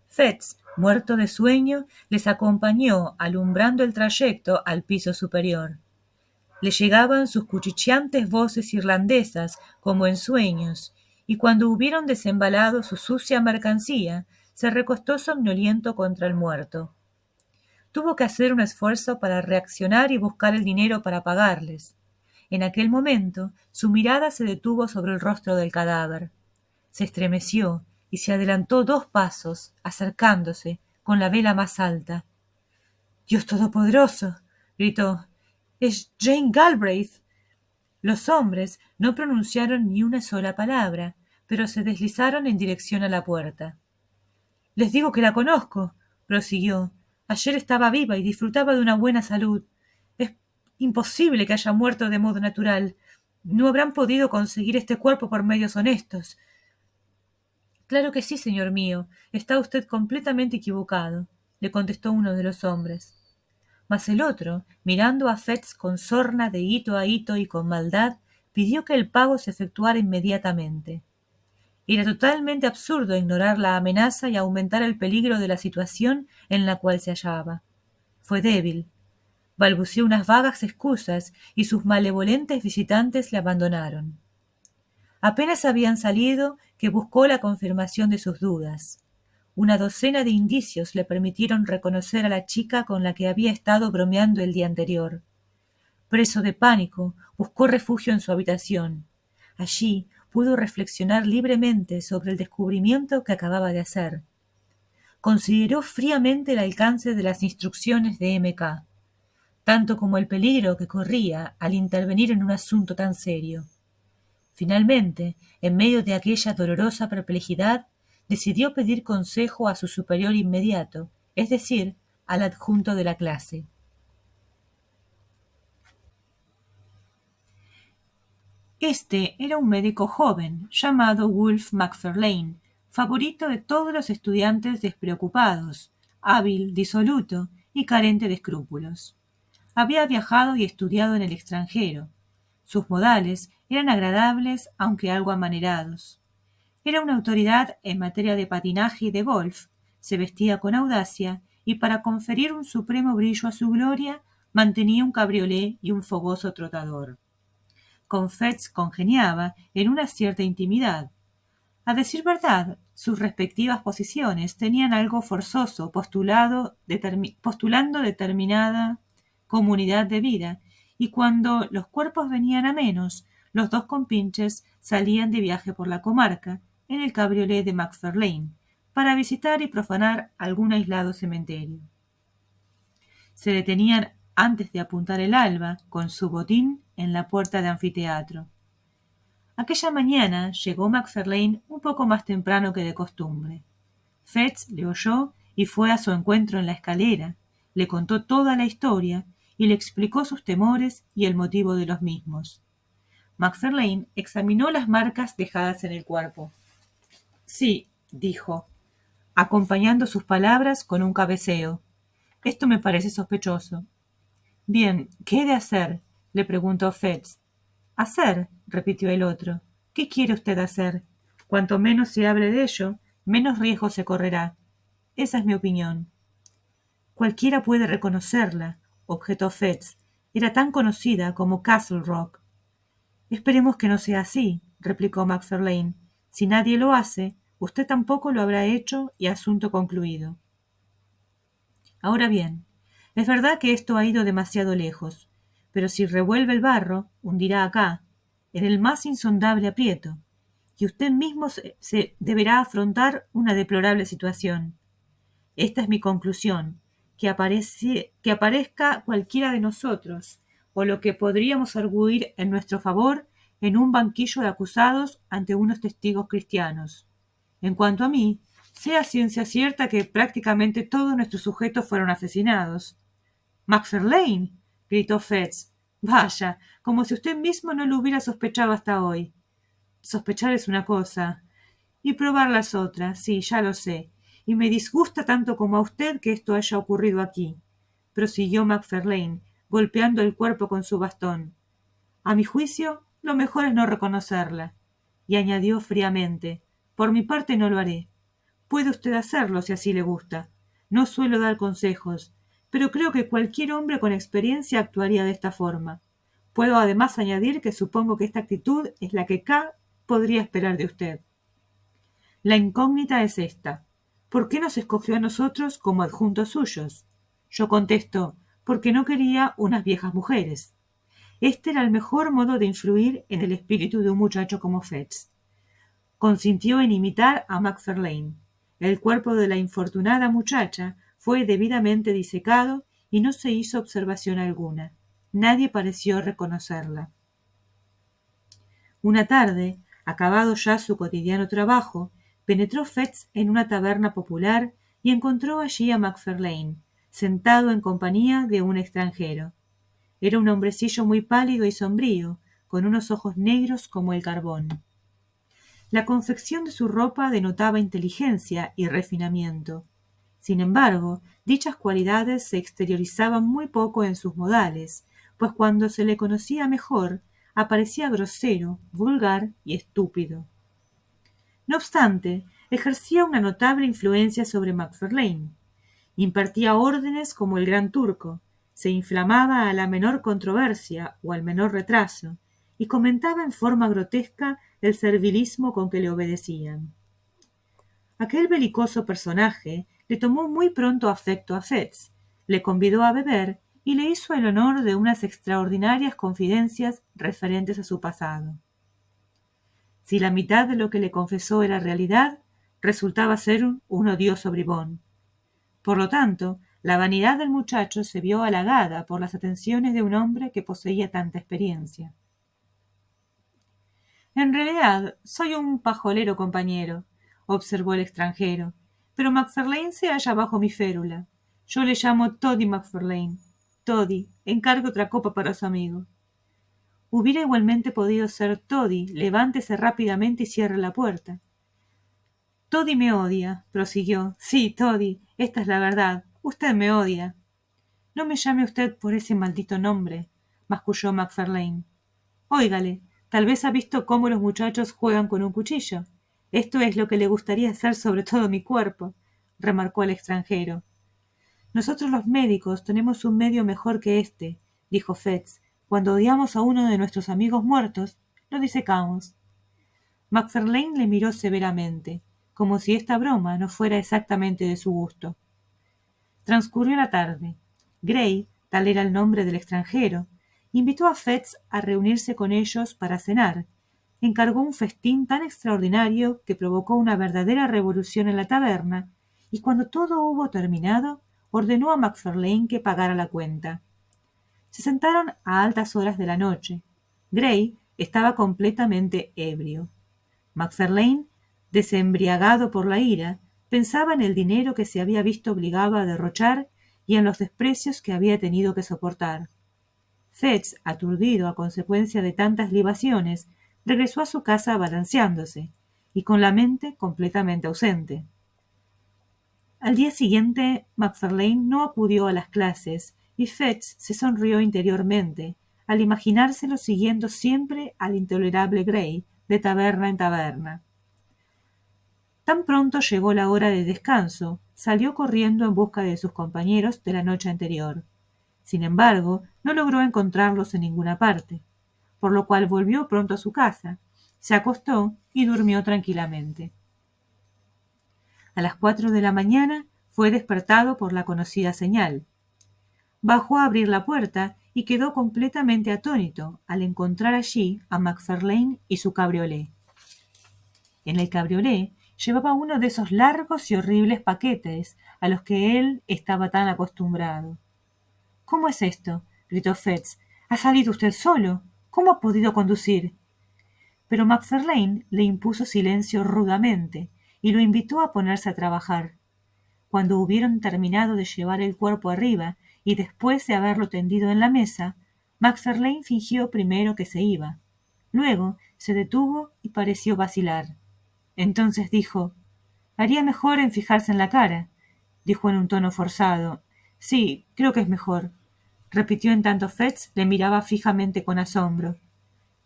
Fetz, muerto de sueño, les acompañó, alumbrando el trayecto al piso superior. Le llegaban sus cuchicheantes voces irlandesas, como en sueños, y cuando hubieron desembalado su sucia mercancía, se recostó somnoliento contra el muerto. Tuvo que hacer un esfuerzo para reaccionar y buscar el dinero para pagarles. En aquel momento, su mirada se detuvo sobre el rostro del cadáver. Se estremeció y se adelantó 2 pasos, acercándose, con la vela más alta. «¡Dios todopoderoso!», gritó. «¡Es Jane Galbraith!». Los hombres no pronunciaron ni una sola palabra, pero se deslizaron en dirección a la puerta. «Les digo que la conozco», prosiguió. «Ayer estaba viva y disfrutaba de una buena salud. Es imposible que haya muerto de modo natural. No habrán podido conseguir este cuerpo por medios honestos». «Claro que sí, señor mío. Está usted completamente equivocado», le contestó uno de los hombres. Mas el otro, mirando a Fetz con sorna de hito a hito y con maldad, pidió que el pago se efectuara inmediatamente. Era totalmente absurdo ignorar la amenaza y aumentar el peligro de la situación en la cual se hallaba. Fue débil. Balbuceó unas vagas excusas y sus malevolentes visitantes le abandonaron. Apenas habían salido que buscó la confirmación de sus dudas. Una docena de indicios le permitieron reconocer a la chica con la que había estado bromeando el día anterior. Preso de pánico, buscó refugio en su habitación. Allí pudo reflexionar libremente sobre el descubrimiento que acababa de hacer. Consideró fríamente el alcance de las instrucciones de M.K., tanto como el peligro que corría al intervenir en un asunto tan serio. Finalmente, en medio de aquella dolorosa perplejidad, decidió pedir consejo a su superior inmediato, es decir, al adjunto de la clase. Este era un médico joven, llamado Wolfe Macfarlane, favorito de todos los estudiantes despreocupados, hábil, disoluto y carente de escrúpulos. Había viajado y estudiado en el extranjero. Sus modales eran agradables, aunque algo amanerados. Era una autoridad en materia de patinaje y de golf, se vestía con audacia y para conferir un supremo brillo a su gloria mantenía un cabriolé y un fogoso trotador. Con Fetz congeniaba en una cierta intimidad. A decir verdad, sus respectivas posiciones tenían algo forzoso postulando determinada comunidad de vida, y cuando los cuerpos venían a menos, los 2 compinches salían de viaje por la comarca, en el cabriolé de Macfarlane, para visitar y profanar algún aislado cementerio. Se detenían antes de apuntar el alba, con su botín, en la puerta del anfiteatro. Aquella mañana llegó Macfarlane un poco más temprano que de costumbre. Fetz le oyó y fue a su encuentro en la escalera, le contó toda la historia y le explicó sus temores y el motivo de los mismos. Macfarlane examinó las marcas dejadas en el cuerpo. Sí, dijo, acompañando sus palabras con un cabeceo. Esto me parece sospechoso. Bien, ¿qué he de hacer? Le preguntó Fetz. ¿Hacer? Repitió el otro. ¿Qué quiere usted hacer? Cuanto menos se hable de ello, menos riesgo se correrá. Esa es mi opinión. Cualquiera puede reconocerla, objetó Fetz. Era tan conocida como Castle Rock. Esperemos que no sea así, replicó Macfarlane. Si nadie lo hace, usted tampoco lo habrá hecho y asunto concluido. Ahora bien, es verdad que esto ha ido demasiado lejos, pero si revuelve el barro, hundirá acá, en el más insondable aprieto, y usted mismo se deberá afrontar una deplorable situación. Esta es mi conclusión, que aparezca cualquiera de nosotros, o lo que podríamos arguir en nuestro favor, en un banquillo de acusados ante unos testigos cristianos. En cuanto a mí, sé a ciencia cierta que prácticamente todos nuestros sujetos fueron asesinados. —¡Macfarlane! —gritó Fetz. —Vaya, como si usted mismo no lo hubiera sospechado hasta hoy. Sospechar es una cosa, y probarla es otra, sí, ya lo sé, y me disgusta tanto como a usted que esto haya ocurrido aquí —prosiguió Macfarlane, golpeando el cuerpo con su bastón—. A mi juicio, lo mejor es no reconocerla. Y añadió fríamente: por mi parte no lo haré. Puede usted hacerlo si así le gusta. No suelo dar consejos, pero creo que cualquier hombre con experiencia actuaría de esta forma. Puedo además añadir que supongo que esta actitud es la que K podría esperar de usted. La incógnita es esta: ¿por qué nos escogió a nosotros como adjuntos suyos? Yo contesto: porque no quería unas viejas mujeres. Este era el mejor modo de influir en el espíritu de un muchacho como Fetz. Consintió en imitar a Macfarlane. El cuerpo de la infortunada muchacha fue debidamente disecado y no se hizo observación alguna. Nadie pareció reconocerla. Una tarde, acabado ya su cotidiano trabajo, penetró Fetz en una taberna popular y encontró allí a Macfarlane, sentado en compañía de un extranjero. Era un hombrecillo muy pálido y sombrío, con unos ojos negros como el carbón. La confección de su ropa denotaba inteligencia y refinamiento. Sin embargo, dichas cualidades se exteriorizaban muy poco en sus modales, pues cuando se le conocía mejor, aparecía grosero, vulgar y estúpido. No obstante, ejercía una notable influencia sobre Macfarlane. Impartía órdenes como el gran turco, se inflamaba a la menor controversia o al menor retraso, y comentaba en forma grotesca el servilismo con que le obedecían. Aquel belicoso personaje le tomó muy pronto afecto a Fetz, le convidó a beber y le hizo el honor de unas extraordinarias confidencias referentes a su pasado. Si la mitad de lo que le confesó era realidad, resultaba ser un odioso bribón. Por lo tanto, la vanidad del muchacho se vio halagada por las atenciones de un hombre que poseía tanta experiencia. En realidad, soy un pajolero compañero, observó el extranjero, pero Macfarlane se halla bajo mi férula. Yo le llamo Toddy Macfarlane. Toddy, encargo otra copa para su amigo. Hubiera igualmente podido ser Toddy, levántese rápidamente y cierre la puerta. Toddy me odia, prosiguió. Sí, Toddy, esta es la verdad. Usted me odia. No me llame usted por ese maldito nombre, masculló Macfarlane. Óigale, tal vez ha visto cómo los muchachos juegan con un cuchillo. Esto es lo que le gustaría hacer sobre todo mi cuerpo, remarcó el extranjero. Nosotros los médicos tenemos un medio mejor que este, dijo Fetz. Cuando odiamos a uno de nuestros amigos muertos, lo disecamos. Macfarlane le miró severamente, como si esta broma no fuera exactamente de su gusto. Transcurrió la tarde. Gray, tal era el nombre del extranjero, invitó a Fetz a reunirse con ellos para cenar, encargó un festín tan extraordinario que provocó una verdadera revolución en la taberna, y cuando todo hubo terminado, ordenó a Macfarlane que pagara la cuenta. Se sentaron a altas horas de la noche. Gray estaba completamente ebrio. Macfarlane, desembriagado por la ira, pensaba en el dinero que se había visto obligado a derrochar y en los desprecios que había tenido que soportar. Fetz, aturdido a consecuencia de tantas libaciones, regresó a su casa balanceándose y con la mente completamente ausente. Al día siguiente, Macfarlane no acudió a las clases y Fetz se sonrió interiormente al imaginárselo siguiendo siempre al intolerable Gray de taberna en taberna. Tan pronto llegó la hora de descanso, salió corriendo en busca de sus compañeros de la noche anterior. Sin embargo, no logró encontrarlos en ninguna parte, por lo cual volvió pronto a su casa, se acostó y durmió tranquilamente. A las 4 de la mañana fue despertado por la conocida señal. Bajó a abrir la puerta y quedó completamente atónito al encontrar allí a Macfarlane y su cabriolé. En el cabriolé llevaba uno de esos largos y horribles paquetes a los que él estaba tan acostumbrado. —¿Cómo es esto? —gritó Fetz. —¿Ha salido usted solo? ¿Cómo ha podido conducir? Pero Macfarlane le impuso silencio rudamente y lo invitó a ponerse a trabajar. Cuando hubieron terminado de llevar el cuerpo arriba y después de haberlo tendido en la mesa, Macfarlane fingió primero que se iba. Luego se detuvo y pareció vacilar. Entonces dijo: —Haría mejor en fijarse en la cara —dijo en un tono forzado—. Sí, creo que es mejor —repitió en tanto Fetz le miraba fijamente con asombro.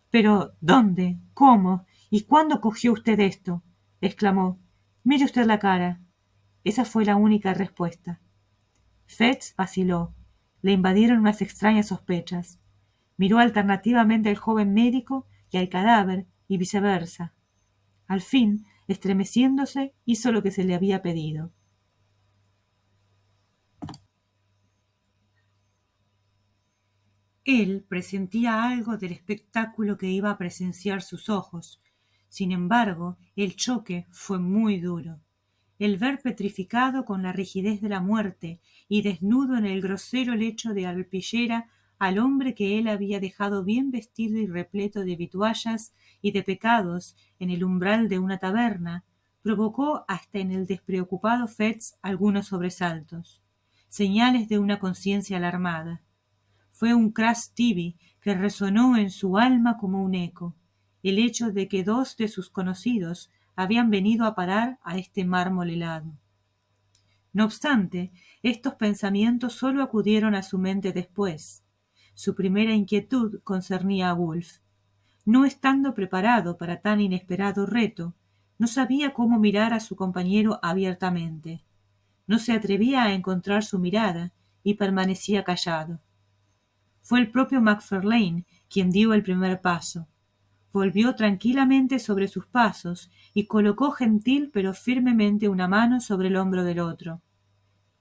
—Pero ¿dónde? ¿Cómo? ¿Y cuándo cogió usted esto? —exclamó. —Mire usted la cara. Esa fue la única respuesta. Fetz vaciló. Le invadieron unas extrañas sospechas. Miró alternativamente al joven médico y al cadáver, y viceversa. Al fin, estremeciéndose, hizo lo que se le había pedido. Él presentía algo del espectáculo que iba a presenciar sus ojos. Sin embargo, el choque fue muy duro. El ver petrificado con la rigidez de la muerte y desnudo en el grosero lecho de alpillera al hombre que él había dejado bien vestido y repleto de vituallas y de pecados en el umbral de una taberna, provocó hasta en el despreocupado Fetz algunos sobresaltos, señales de una conciencia alarmada. Fue un crash tibi que resonó en su alma como un eco, el hecho de que dos de sus conocidos habían venido a parar a este mármol helado. No obstante, estos pensamientos sólo acudieron a su mente después. Su primera inquietud concernía a Wolf. No estando preparado para tan inesperado reto, no sabía cómo mirar a su compañero abiertamente. No se atrevía a encontrar su mirada y permanecía callado. Fue el propio Macfarlane quien dio el primer paso. Volvió tranquilamente sobre sus pasos y colocó gentil pero firmemente una mano sobre el hombro del otro.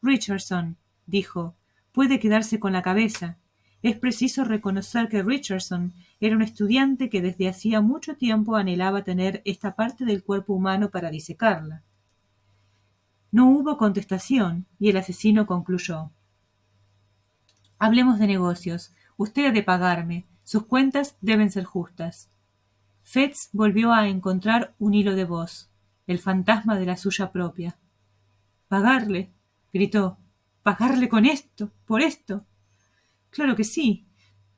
—Richardson —dijo—, puede quedarse con la cabeza. Es preciso reconocer que Richardson era un estudiante que desde hacía mucho tiempo anhelaba tener esta parte del cuerpo humano para disecarla. No hubo contestación y el asesino concluyó: —Hablemos de negocios. Usted ha de pagarme. Sus cuentas deben ser justas. Fetz volvió a encontrar un hilo de voz, el fantasma de la suya propia. —¿Pagarle? —gritó. —¿Pagarle con esto? ¿Por esto? —Claro que sí.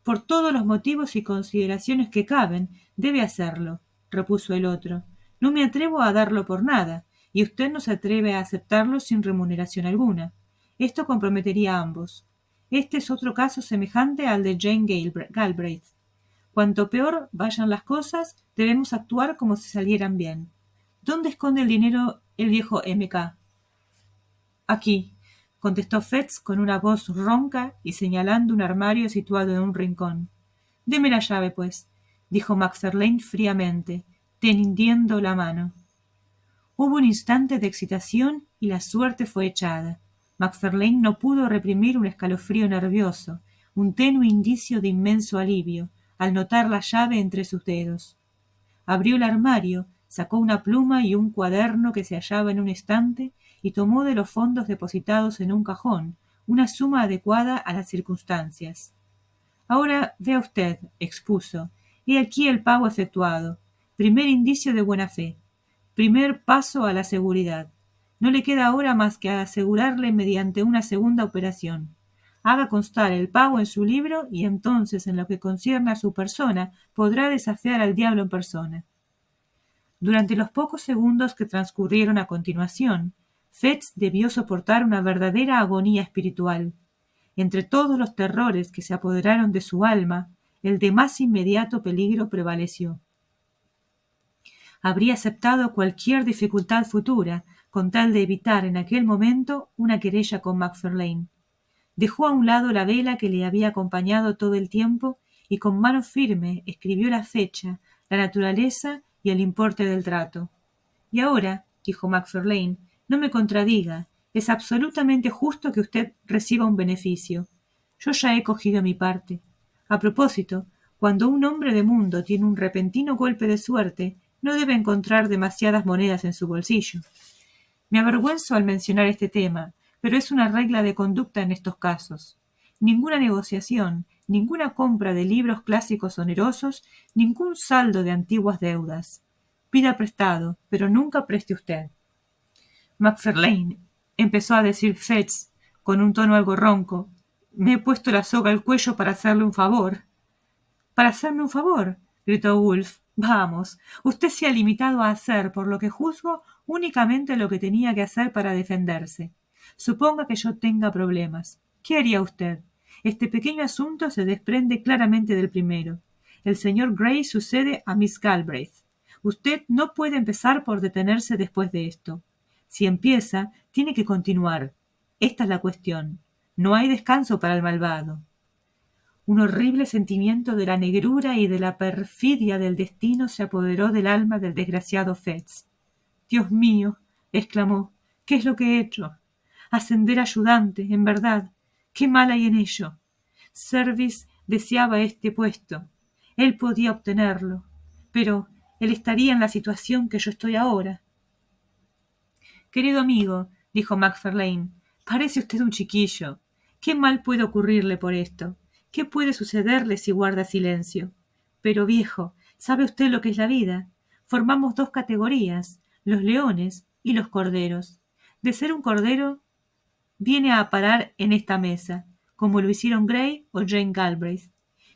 Por todos los motivos y consideraciones que caben, debe hacerlo —repuso el otro—. No me atrevo a darlo por nada, y usted no se atreve a aceptarlo sin remuneración alguna. Esto comprometería a ambos. Este es otro caso semejante al de Jane Galbraith. Cuanto peor vayan las cosas, debemos actuar como si salieran bien. ¿Dónde esconde el dinero el viejo M.K.? —Aquí —contestó Fetz con una voz ronca y señalando un armario situado en un rincón. —Deme la llave, pues —dijo Macfarlane fríamente, tendiendo la mano. Hubo un instante de excitación y la suerte fue echada. Macfarlane no pudo reprimir un escalofrío nervioso, un tenue indicio de inmenso alivio, al notar la llave entre sus dedos. Abrió el armario, sacó una pluma y un cuaderno que se hallaba en un estante y tomó de los fondos depositados en un cajón una suma adecuada a las circunstancias. Ahora vea usted, expuso, he aquí el pago efectuado. Primer indicio de buena fe. Primer paso a la seguridad. No le queda ahora más que asegurarle mediante una segunda operación. Haga constar el pago en su libro y entonces, en lo que concierne a su persona, podrá desafiar al diablo en persona. Durante los pocos segundos que transcurrieron a continuación, Fetz debió soportar una verdadera agonía espiritual. Entre todos los terrores que se apoderaron de su alma, el de más inmediato peligro prevaleció. Habría aceptado cualquier dificultad futura con tal de evitar en aquel momento una querella con Macfarlane. Dejó a un lado la vela que le había acompañado todo el tiempo y con mano firme escribió la fecha, la naturaleza y el importe del trato. Y ahora, dijo Macfarlane, no me contradiga, es absolutamente justo que usted reciba un beneficio. Yo ya he cogido mi parte. A propósito, cuando un hombre de mundo tiene un repentino golpe de suerte, no debe encontrar demasiadas monedas en su bolsillo. Me avergüenzo al mencionar este tema, pero es una regla de conducta en estos casos. Ninguna negociación, ninguna compra de libros clásicos onerosos, ningún saldo de antiguas deudas. Pida prestado, pero nunca preste usted. Macfarlane, empezó a decir Fetz, con un tono algo ronco, me he puesto la soga al cuello para hacerle un favor. ¿Para hacerme un favor? Gritó Wolf. Vamos, usted se ha limitado a hacer, por lo que juzgo, únicamente lo que tenía que hacer para defenderse. Suponga que yo tenga problemas. ¿Qué haría usted? Este pequeño asunto se desprende claramente del primero. El señor Gray sucede a Miss Galbraith. Usted no puede empezar por detenerse después de esto. Si empieza, tiene que continuar. Esta es la cuestión. No hay descanso para el malvado. Un horrible sentimiento de la negrura y de la perfidia del destino se apoderó del alma del desgraciado Fetz. «Dios mío», exclamó, «¿qué es lo que he hecho? Ascender ayudante, en verdad. ¿Qué mal hay en ello? Service deseaba este puesto. Él podía obtenerlo. Pero él estaría en la situación que yo estoy ahora». «Querido amigo», dijo Macfarlane, «parece usted un chiquillo. ¿Qué mal puede ocurrirle por esto? ¿Qué puede sucederle si guarda silencio? Pero, viejo, ¿sabe usted lo que es la vida? Formamos dos categorías, los leones y los corderos. De ser un cordero, viene a parar en esta mesa, como lo hicieron Gray o Jane Galbraith.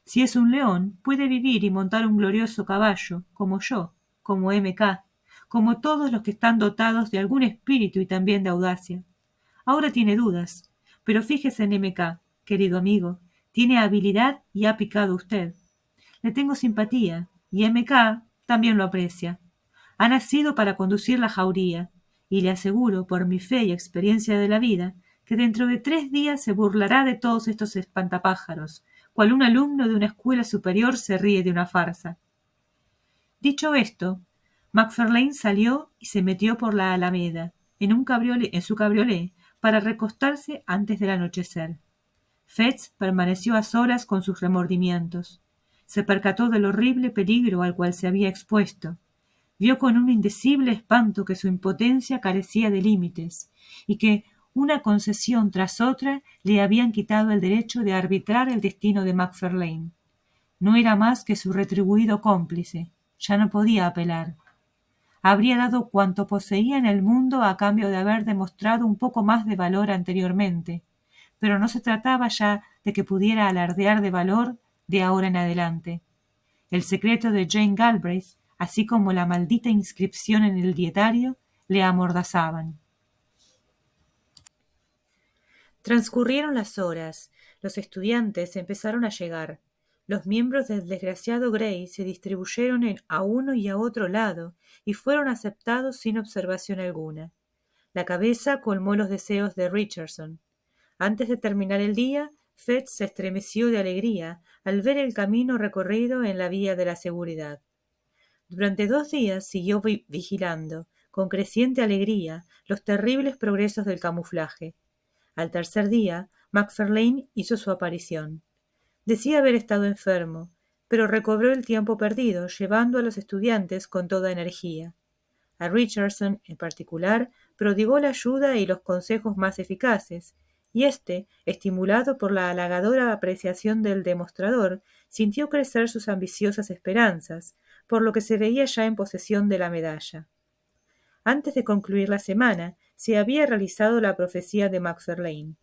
Si es un león, puede vivir y montar un glorioso caballo, como yo, como M.K., como todos los que están dotados de algún espíritu y también de audacia. Ahora tiene dudas, pero fíjese en M.K., querido amigo, tiene habilidad y ha picado usted. Le tengo simpatía, y M.K. también lo aprecia. Ha nacido para conducir la jauría, y le aseguro, por mi fe y experiencia de la vida, que dentro de 3 días se burlará de todos estos espantapájaros, cual un alumno de una escuela superior se ríe de una farsa. Dicho esto, Macfarlane salió y se metió por la alameda, en su cabriolé, para recostarse antes del anochecer. Fetz permaneció a solas con sus remordimientos. Se percató del horrible peligro al cual se había expuesto. Vio con un indecible espanto que su impotencia carecía de límites y que una concesión tras otra le habían quitado el derecho de arbitrar el destino de Macfarlane. No era más que su retribuido cómplice. Ya no podía apelar. Habría dado cuanto poseía en el mundo a cambio de haber demostrado un poco más de valor anteriormente, pero no se trataba ya de que pudiera alardear de valor de ahora en adelante. El secreto de Jane Galbraith, así como la maldita inscripción en el dietario, le amordazaban. Transcurrieron las horas. Los estudiantes empezaron a llegar. Los miembros del desgraciado Gray se distribuyeron a uno y a otro lado y fueron aceptados sin observación alguna. La cabeza colmó los deseos de Richardson. Antes de terminar el día, Fetz se estremeció de alegría al ver el camino recorrido en la vía de la seguridad. Durante 2 días siguió vigilando, con creciente alegría, los terribles progresos del camuflaje. Al tercer día, Macfarlane hizo su aparición. Decía haber estado enfermo, pero recobró el tiempo perdido, llevando a los estudiantes con toda energía. A Richardson, en particular, prodigó la ayuda y los consejos más eficaces, y éste, estimulado por la halagadora apreciación del demostrador, sintió crecer sus ambiciosas esperanzas, por lo que se veía ya en posesión de la medalla. Antes de concluir la semana, se había realizado la profecía de Macfarlane.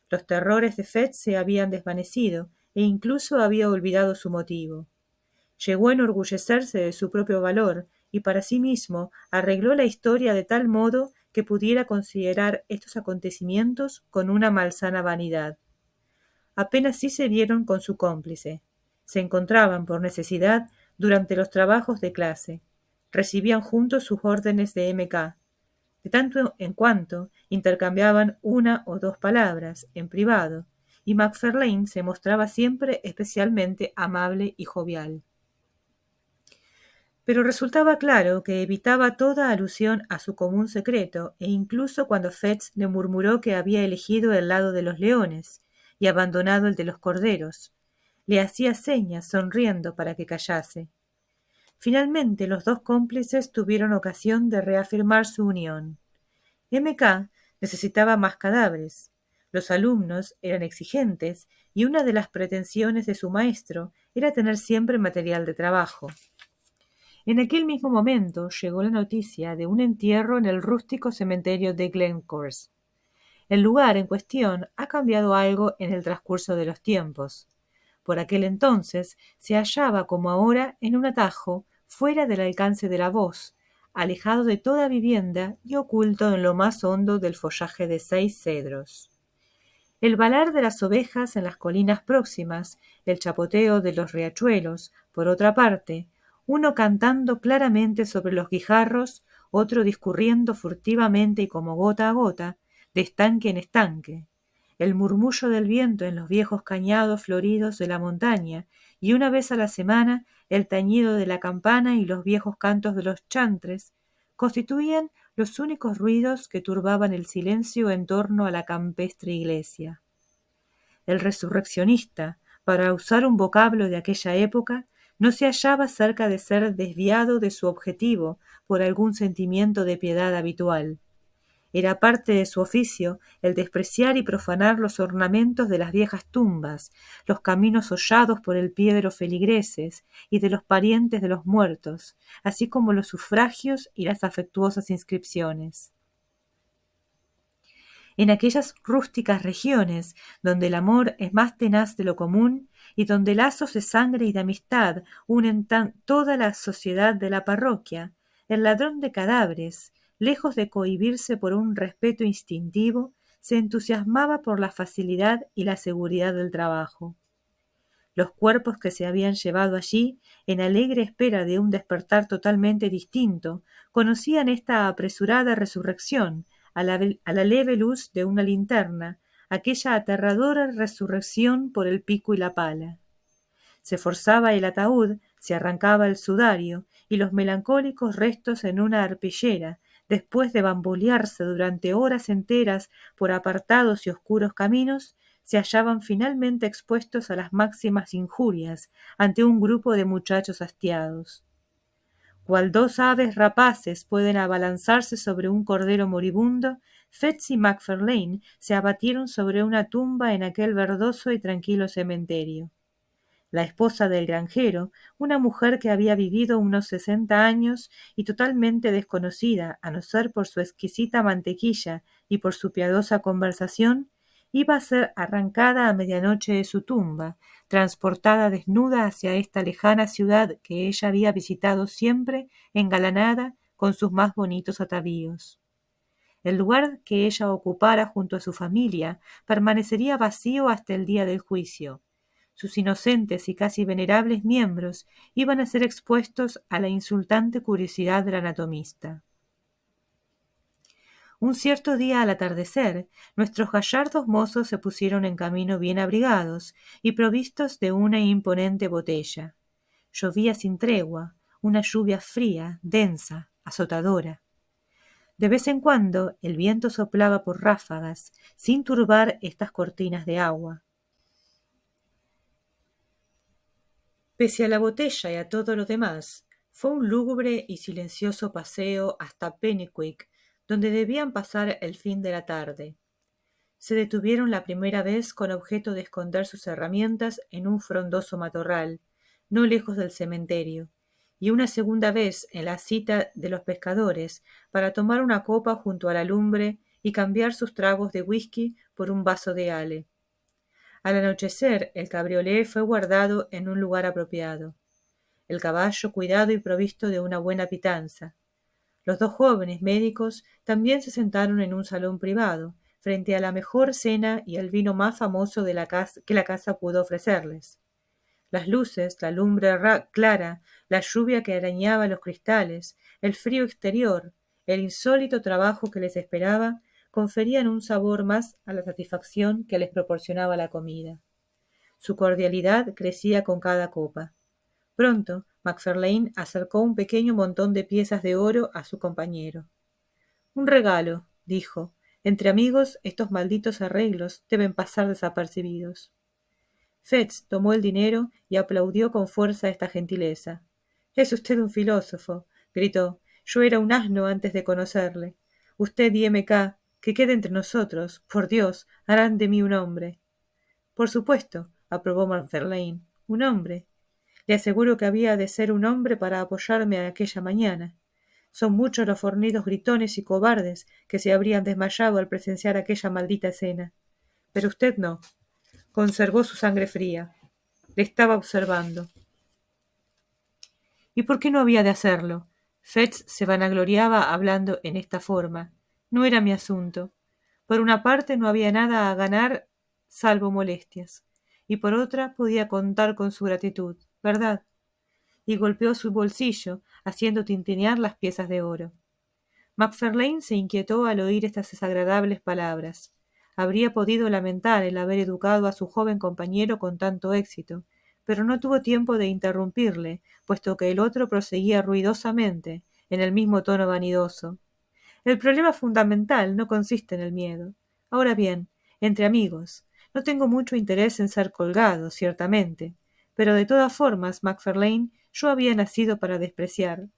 Los terrores de Fetz se habían desvanecido, e incluso había olvidado su motivo. Llegó a enorgullecerse de su propio valor, y para sí mismo arregló la historia de tal modo que pudiera considerar estos acontecimientos con una malsana vanidad. Apenas sí se vieron con su cómplice. Se encontraban, por necesidad, durante los trabajos de clase. Recibían juntos sus órdenes de M.K. De tanto en cuanto intercambiaban una o dos palabras, en privado, y Macfarlane se mostraba siempre especialmente amable y jovial. Pero resultaba claro que evitaba toda alusión a su común secreto, e incluso cuando Fetz le murmuró que había elegido el lado de los leones y abandonado el de los corderos, le hacía señas sonriendo para que callase. Finalmente los dos cómplices tuvieron ocasión de reafirmar su unión. M.K. necesitaba más cadáveres. Los alumnos eran exigentes y una de las pretensiones de su maestro era tener siempre material de trabajo. En aquel mismo momento llegó la noticia de un entierro en el rústico cementerio de Glencorse. El lugar en cuestión ha cambiado algo en el transcurso de los tiempos. Por aquel entonces se hallaba como ahora en un atajo fuera del alcance de la voz, alejado de toda vivienda y oculto en lo más hondo del follaje de 6 cedros. El balar de las ovejas en las colinas próximas, el chapoteo de los riachuelos, por otra parte, uno cantando claramente sobre los guijarros, otro discurriendo furtivamente y como gota a gota, de estanque en estanque, el murmullo del viento en los viejos cañados floridos de la montaña, y una vez a la semana el tañido de la campana y los viejos cantos de los chantres, constituían los únicos ruidos que turbaban el silencio en torno a la campestre iglesia. El resurreccionista, para usar un vocablo de aquella época, no se hallaba cerca de ser desviado de su objetivo por algún sentimiento de piedad habitual. Era parte de su oficio el despreciar y profanar los ornamentos de las viejas tumbas, los caminos hollados por el pie de los feligreses y de los parientes de los muertos, así como los sufragios y las afectuosas inscripciones. En aquellas rústicas regiones donde el amor es más tenaz de lo común y donde lazos de sangre y de amistad unen toda la sociedad de la parroquia, el ladrón de cadáveres, lejos de cohibirse por un respeto instintivo, se entusiasmaba por la facilidad y la seguridad del trabajo. Los cuerpos que se habían llevado allí, en alegre espera de un despertar totalmente distinto, conocían esta apresurada resurrección a la leve luz de una linterna, aquella aterradora resurrección por el pico y la pala. Se forzaba el ataúd, se arrancaba el sudario y los melancólicos restos en una arpillera, después de bambolearse durante horas enteras por apartados y oscuros caminos, se hallaban finalmente expuestos a las máximas injurias ante un grupo de muchachos hastiados. Cual dos aves rapaces pueden abalanzarse sobre un cordero moribundo, Fetz y Macfarlane se abatieron sobre una tumba en aquel verdoso y tranquilo cementerio. La esposa del granjero, una mujer que había vivido unos 60 años y totalmente desconocida, a no ser por su exquisita mantequilla y por su piadosa conversación, iba a ser arrancada a medianoche de su tumba, transportada desnuda hacia esta lejana ciudad que ella había visitado siempre engalanada con sus más bonitos atavíos. El lugar que ella ocupara junto a su familia permanecería vacío hasta el día del juicio. Sus inocentes y casi venerables miembros iban a ser expuestos a la insultante curiosidad del anatomista. Un cierto día al atardecer, nuestros gallardos mozos se pusieron en camino bien abrigados y provistos de una imponente botella. Llovía sin tregua, una lluvia fría, densa, azotadora. De vez en cuando el viento soplaba por ráfagas, sin turbar estas cortinas de agua. Pese a la botella y a todo lo demás, fue un lúgubre y silencioso paseo hasta Penicuik, donde debían pasar el fin de la tarde. Se detuvieron la primera vez con objeto de esconder sus herramientas en un frondoso matorral, no lejos del cementerio, y una segunda vez en la cita de los pescadores para tomar una copa junto a la lumbre y cambiar sus tragos de whisky por un vaso de ale. Al anochecer, el cabriolé fue guardado en un lugar apropiado, el caballo cuidado y provisto de una buena pitanza. Los dos jóvenes médicos también se sentaron en un salón privado, frente a la mejor cena y el vino más famoso de que la casa pudo ofrecerles. Las luces, la lumbre clara, la lluvia que arañaba los cristales, el frío exterior, el insólito trabajo que les esperaba, conferían un sabor más a la satisfacción que les proporcionaba la comida. Su cordialidad crecía con cada copa. Pronto, Macfarlane acercó un pequeño montón de piezas de oro a su compañero. Un regalo, dijo. Entre amigos, estos malditos arreglos deben pasar desapercibidos. Fetz tomó el dinero y aplaudió con fuerza esta gentileza. Es usted un filósofo, gritó. Yo era un asno antes de conocerle. Usted y M.K., que quede entre nosotros, por Dios, harán de mí un hombre. Por supuesto, aprobó Macfarlane. Un hombre. Le aseguro que había de ser un hombre para apoyarme aquella mañana. Son muchos los fornidos gritones y cobardes que se habrían desmayado al presenciar aquella maldita escena. Pero usted no. Conservó su sangre fría. Le estaba observando. ¿Y por qué no había de hacerlo? Fetz se vanagloriaba hablando en esta forma. No era mi asunto. Por una parte no había nada a ganar salvo molestias, y por otra podía contar con su gratitud, ¿verdad? Y golpeó su bolsillo, haciendo tintinear las piezas de oro. Macfarlane se inquietó al oír estas desagradables palabras. Habría podido lamentar el haber educado a su joven compañero con tanto éxito, pero no tuvo tiempo de interrumpirle, puesto que el otro proseguía ruidosamente, en el mismo tono vanidoso. El problema fundamental no consiste en el miedo. Ahora bien, entre amigos, no tengo mucho interés en ser colgado, ciertamente, pero de todas formas, Macfarlane, yo había nacido para despreciar.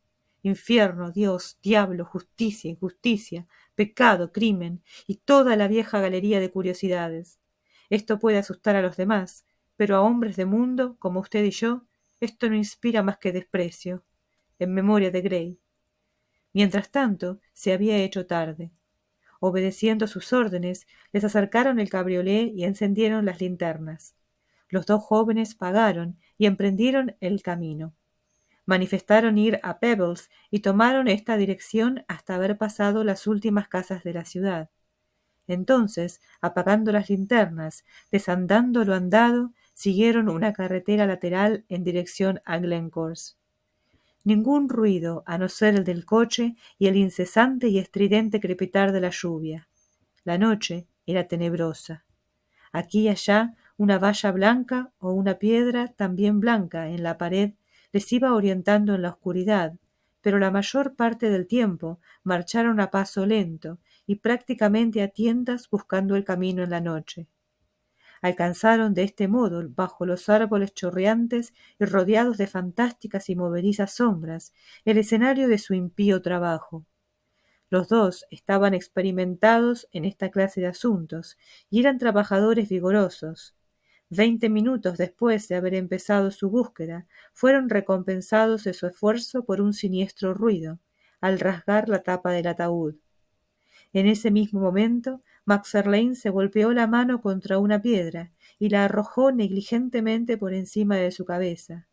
Infierno, Dios, diablo, justicia, injusticia, pecado, crimen y toda la vieja galería de curiosidades. Esto puede asustar a los demás, pero a hombres de mundo, como usted y yo, esto no inspira más que desprecio. En memoria de Gray. Mientras tanto, se había hecho tarde. Obedeciendo sus órdenes, les acercaron el cabriolé y encendieron las linternas. Los dos jóvenes pagaron y emprendieron el camino. Manifestaron ir a Pebbles y tomaron esta dirección hasta haber pasado las últimas casas de la ciudad. Entonces, apagando las linternas, desandando lo andado, siguieron una carretera lateral en dirección a Glencorse. Ningún ruido, a no ser el del coche y el incesante y estridente crepitar de la lluvia. La noche era tenebrosa. Aquí y allá una valla blanca o una piedra también blanca en la pared les iba orientando en la oscuridad, pero la mayor parte del tiempo marcharon a paso lento y prácticamente a tientas buscando el camino en la noche. Alcanzaron de este modo, bajo los árboles chorreantes y rodeados de fantásticas y movedizas sombras, el escenario de su impío trabajo. Los dos estaban experimentados en esta clase de asuntos y eran trabajadores vigorosos. 20 minutos después de haber empezado su búsqueda, fueron recompensados de su esfuerzo por un siniestro ruido, al rasgar la tapa del ataúd. En ese mismo momento, Macfarlane se golpeó la mano contra una piedra y la arrojó negligentemente por encima de su cabeza.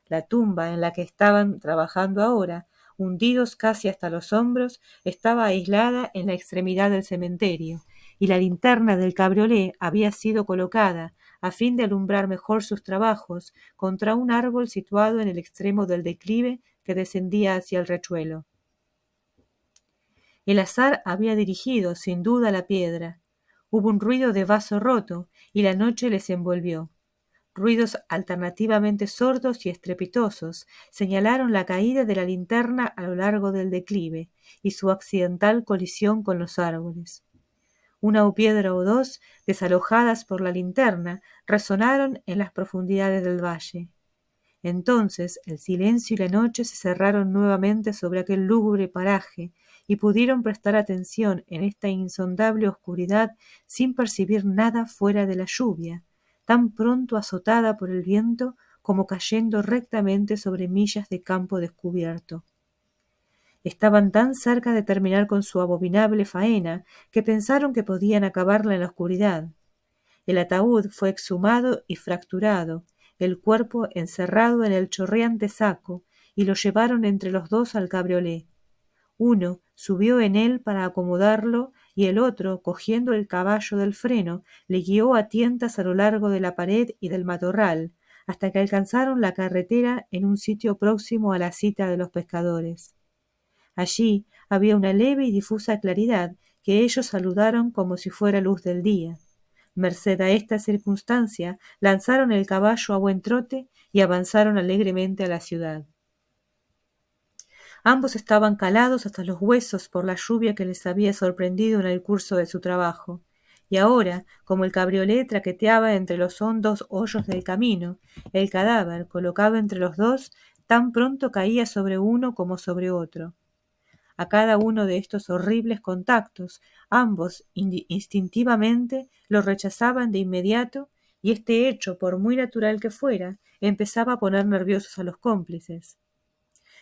La tumba en la que estaban trabajando ahora, hundidos casi hasta los hombros, estaba aislada en la extremidad del cementerio, y la linterna del cabriolé había sido colocada, a fin de alumbrar mejor sus trabajos, contra un árbol situado en el extremo del declive que descendía hacia el riachuelo. El azar había dirigido, sin duda, la piedra. Hubo un ruido de vaso roto, y la noche les envolvió. Ruidos alternativamente sordos y estrepitosos señalaron la caída de la linterna a lo largo del declive y su accidental colisión con los árboles. Una piedra o dos, desalojadas por la linterna, resonaron en las profundidades del valle. Entonces el silencio y la noche se cerraron nuevamente sobre aquel lúgubre paraje, y pudieron prestar atención en esta insondable oscuridad sin percibir nada fuera de la lluvia, tan pronto azotada por el viento como cayendo rectamente sobre millas de campo descubierto. Estaban tan cerca de terminar con su abominable faena que pensaron que podían acabarla en la oscuridad. El ataúd fue exhumado y fracturado, el cuerpo encerrado en el chorreante saco, y lo llevaron entre los dos al cabriolé. Uno subió en él para acomodarlo y el otro, cogiendo el caballo del freno, le guió a tientas a lo largo de la pared y del matorral, hasta que alcanzaron la carretera en un sitio próximo a la cita de los pescadores. Allí había una leve y difusa claridad que ellos saludaron como si fuera luz del día. Merced a esta circunstancia, lanzaron el caballo a buen trote y avanzaron alegremente a la ciudad. Ambos estaban calados hasta los huesos por la lluvia que les había sorprendido en el curso de su trabajo, y ahora, como el cabriolé traqueteaba entre los hondos hoyos del camino, el cadáver, colocado entre los dos, tan pronto caía sobre uno como sobre otro. A cada uno de estos horribles contactos, ambos instintivamente lo rechazaban de inmediato, y este hecho, por muy natural que fuera, empezaba a poner nerviosos a los cómplices.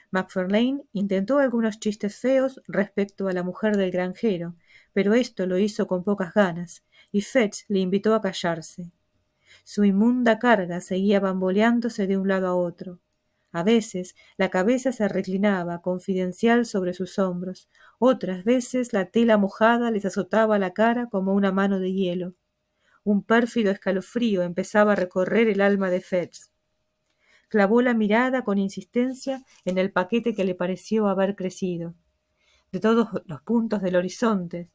Macfarlane intentó algunos chistes feos respecto a la mujer del granjero, pero esto lo hizo con pocas ganas, y Fetch le invitó a callarse. Su inmunda carga seguía bamboleándose de un lado a otro. A veces la cabeza se reclinaba confidencial sobre sus hombros, otras veces la tela mojada les azotaba la cara como una mano de hielo. Un pérfido escalofrío empezaba a recorrer el alma de Fetch. Clavó la mirada con insistencia en el paquete que le pareció haber crecido. De todos los puntos del horizonte,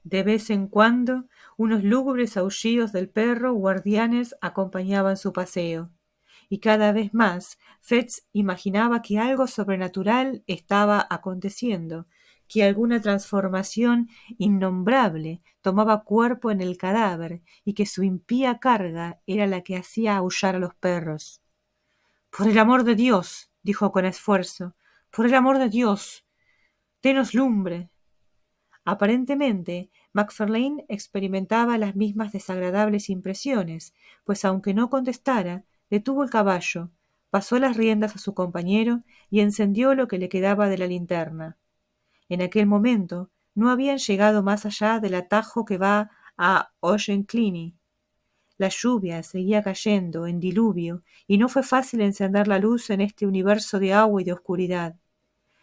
de vez en cuando, unos lúgubres aullidos del perro guardianes acompañaban su paseo. Y cada vez más Fetch imaginaba que algo sobrenatural estaba aconteciendo, que alguna transformación innombrable tomaba cuerpo en el cadáver y que su impía carga era la que hacía aullar a los perros. «Por el amor de Dios», dijo con esfuerzo, «por el amor de Dios, denos lumbre». Aparentemente, Macfarlane experimentaba las mismas desagradables impresiones, pues aunque no contestara, detuvo el caballo, pasó las riendas a su compañero y encendió lo que le quedaba de la linterna. En aquel momento no habían llegado más allá del atajo que va a Auchencliny. La lluvia seguía cayendo en diluvio y no fue fácil encender la luz en este universo de agua y de oscuridad.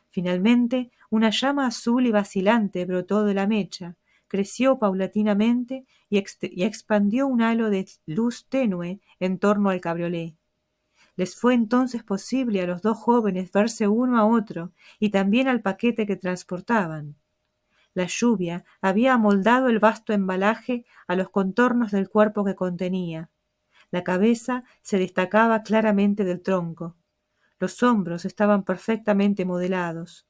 Finalmente, una llama azul y vacilante brotó de la mecha, creció paulatinamente y expandió un halo de luz tenue en torno al cabriolé. Les fue entonces posible a los dos jóvenes verse uno a otro y también al paquete que transportaban. La lluvia había amoldado el vasto embalaje a los contornos del cuerpo que contenía. La cabeza se destacaba claramente del tronco. Los hombros estaban perfectamente modelados.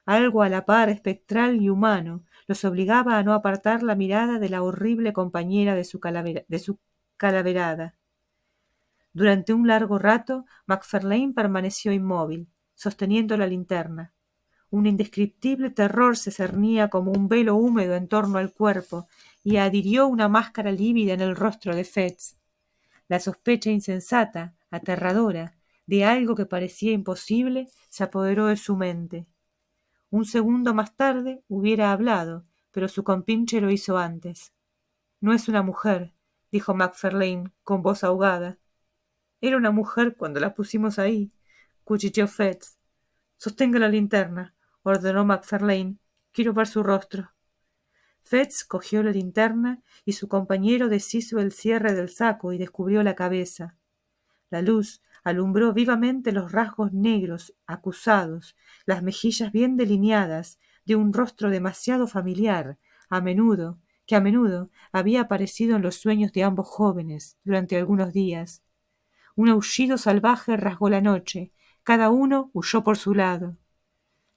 Algo a la par espectral y humano los obligaba a no apartar la mirada de la horrible compañera de su calaverada. Durante un largo rato, Macfarlane permaneció inmóvil, sosteniendo la linterna. Un indescriptible terror se cernía como un velo húmedo en torno al cuerpo y adhirió una máscara lívida en el rostro de Fetch. La sospecha insensata, aterradora, de algo que parecía imposible, se apoderó de su mente. Un segundo más tarde hubiera hablado, pero su compinche lo hizo antes. «No es una mujer», dijo Macfarlane con voz ahogada. «Era una mujer cuando la pusimos ahí», cuchicheó Fetch. «Sostenga la linterna», ordenó Macfarlane. «Quiero ver su rostro». Fetch cogió la linterna y su compañero deshizo el cierre del saco y descubrió la cabeza. La luz alumbró vivamente los rasgos negros, acusados, las mejillas bien delineadas, de un rostro demasiado familiar, que a menudo había aparecido en los sueños de ambos jóvenes durante algunos días. Un aullido salvaje rasgó la noche, cada uno huyó por su lado.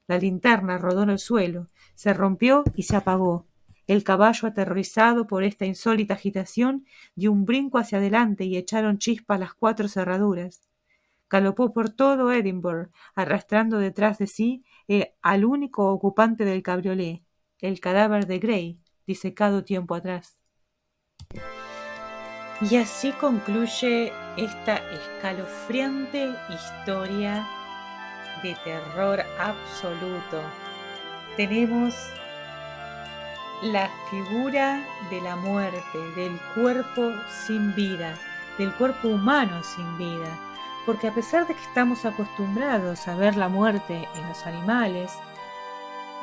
La linterna rodó en el suelo, se rompió y se apagó, El caballo, aterrorizado por esta insólita agitación, dio un brinco hacia adelante y echaron chispas las 4 cerraduras. Galopó por todo Edimburgo, arrastrando detrás de sí al único ocupante del cabriolé, el cadáver de Grey, disecado tiempo atrás. Y así concluye esta escalofriante historia de terror absoluto. Tenemos la figura de la muerte, del cuerpo sin vida, del cuerpo humano sin vida, porque a pesar de que estamos acostumbrados a ver la muerte en los animales,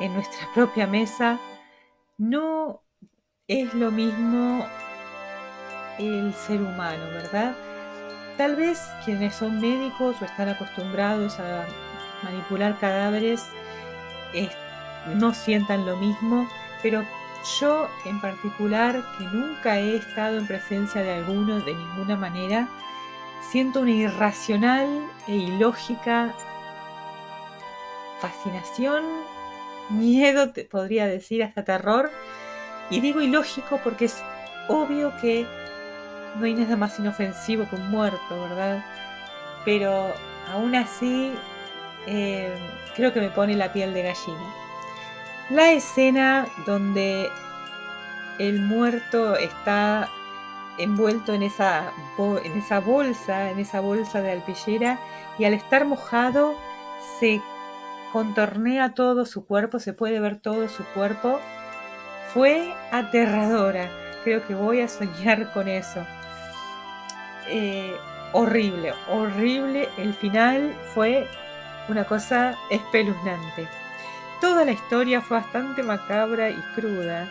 en nuestra propia mesa, no es lo mismo el ser humano, ¿verdad? Tal vez quienes son médicos o están acostumbrados a manipular cadáveres no sientan lo mismo, pero yo en particular, que nunca he estado en presencia de alguno de ninguna manera, siento una irracional e ilógica fascinación, miedo, te podría decir, hasta terror. Y digo ilógico porque es obvio que no hay nada más inofensivo que un muerto, ¿verdad? Pero aún así, creo que me pone la piel de gallina. La escena donde el muerto está envuelto en esa bolsa de alpillera, y al estar mojado se contornea todo su cuerpo, se puede ver todo su cuerpo, fue aterradora. Creo que voy a soñar con eso. Horrible, horrible. El final fue una cosa espeluznante. Toda la historia fue bastante macabra y cruda,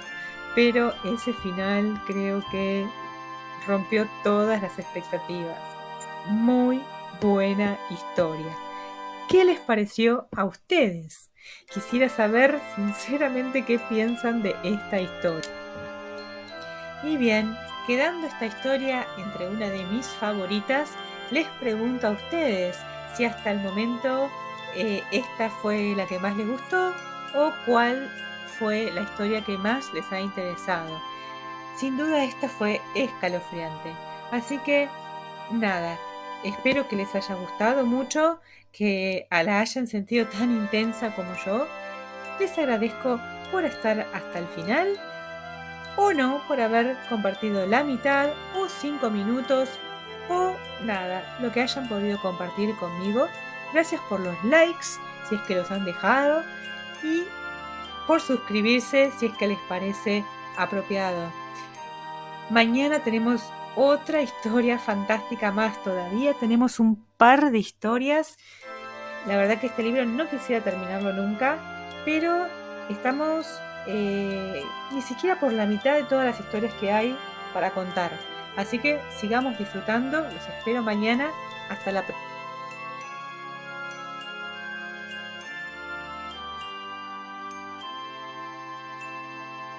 pero ese final creo que rompió todas las expectativas. Muy buena historia. ¿Qué les pareció a ustedes? Quisiera saber sinceramente qué piensan de esta historia. Y bien, quedando esta historia entre una de mis favoritas, les pregunto a ustedes si hasta el momento esta fue la que más les gustó o cuál fue la historia que más les ha interesado. Sin duda esta fue escalofriante. Así que nada, espero que les haya gustado mucho, que la hayan sentido tan intensa como yo. Les agradezco por estar hasta el final, o no, por haber compartido la mitad o 5 minutos o nada, lo que hayan podido compartir conmigo. Gracias por los likes, si es que los han dejado, y por suscribirse si es que les parece apropiado. Mañana tenemos otra historia fantástica más todavía. Tenemos un par de historias. La verdad que este libro no quisiera terminarlo nunca, pero estamos ni siquiera por la mitad de todas las historias que hay para contar. Así que sigamos disfrutando. Los espero mañana. Hasta la próxima.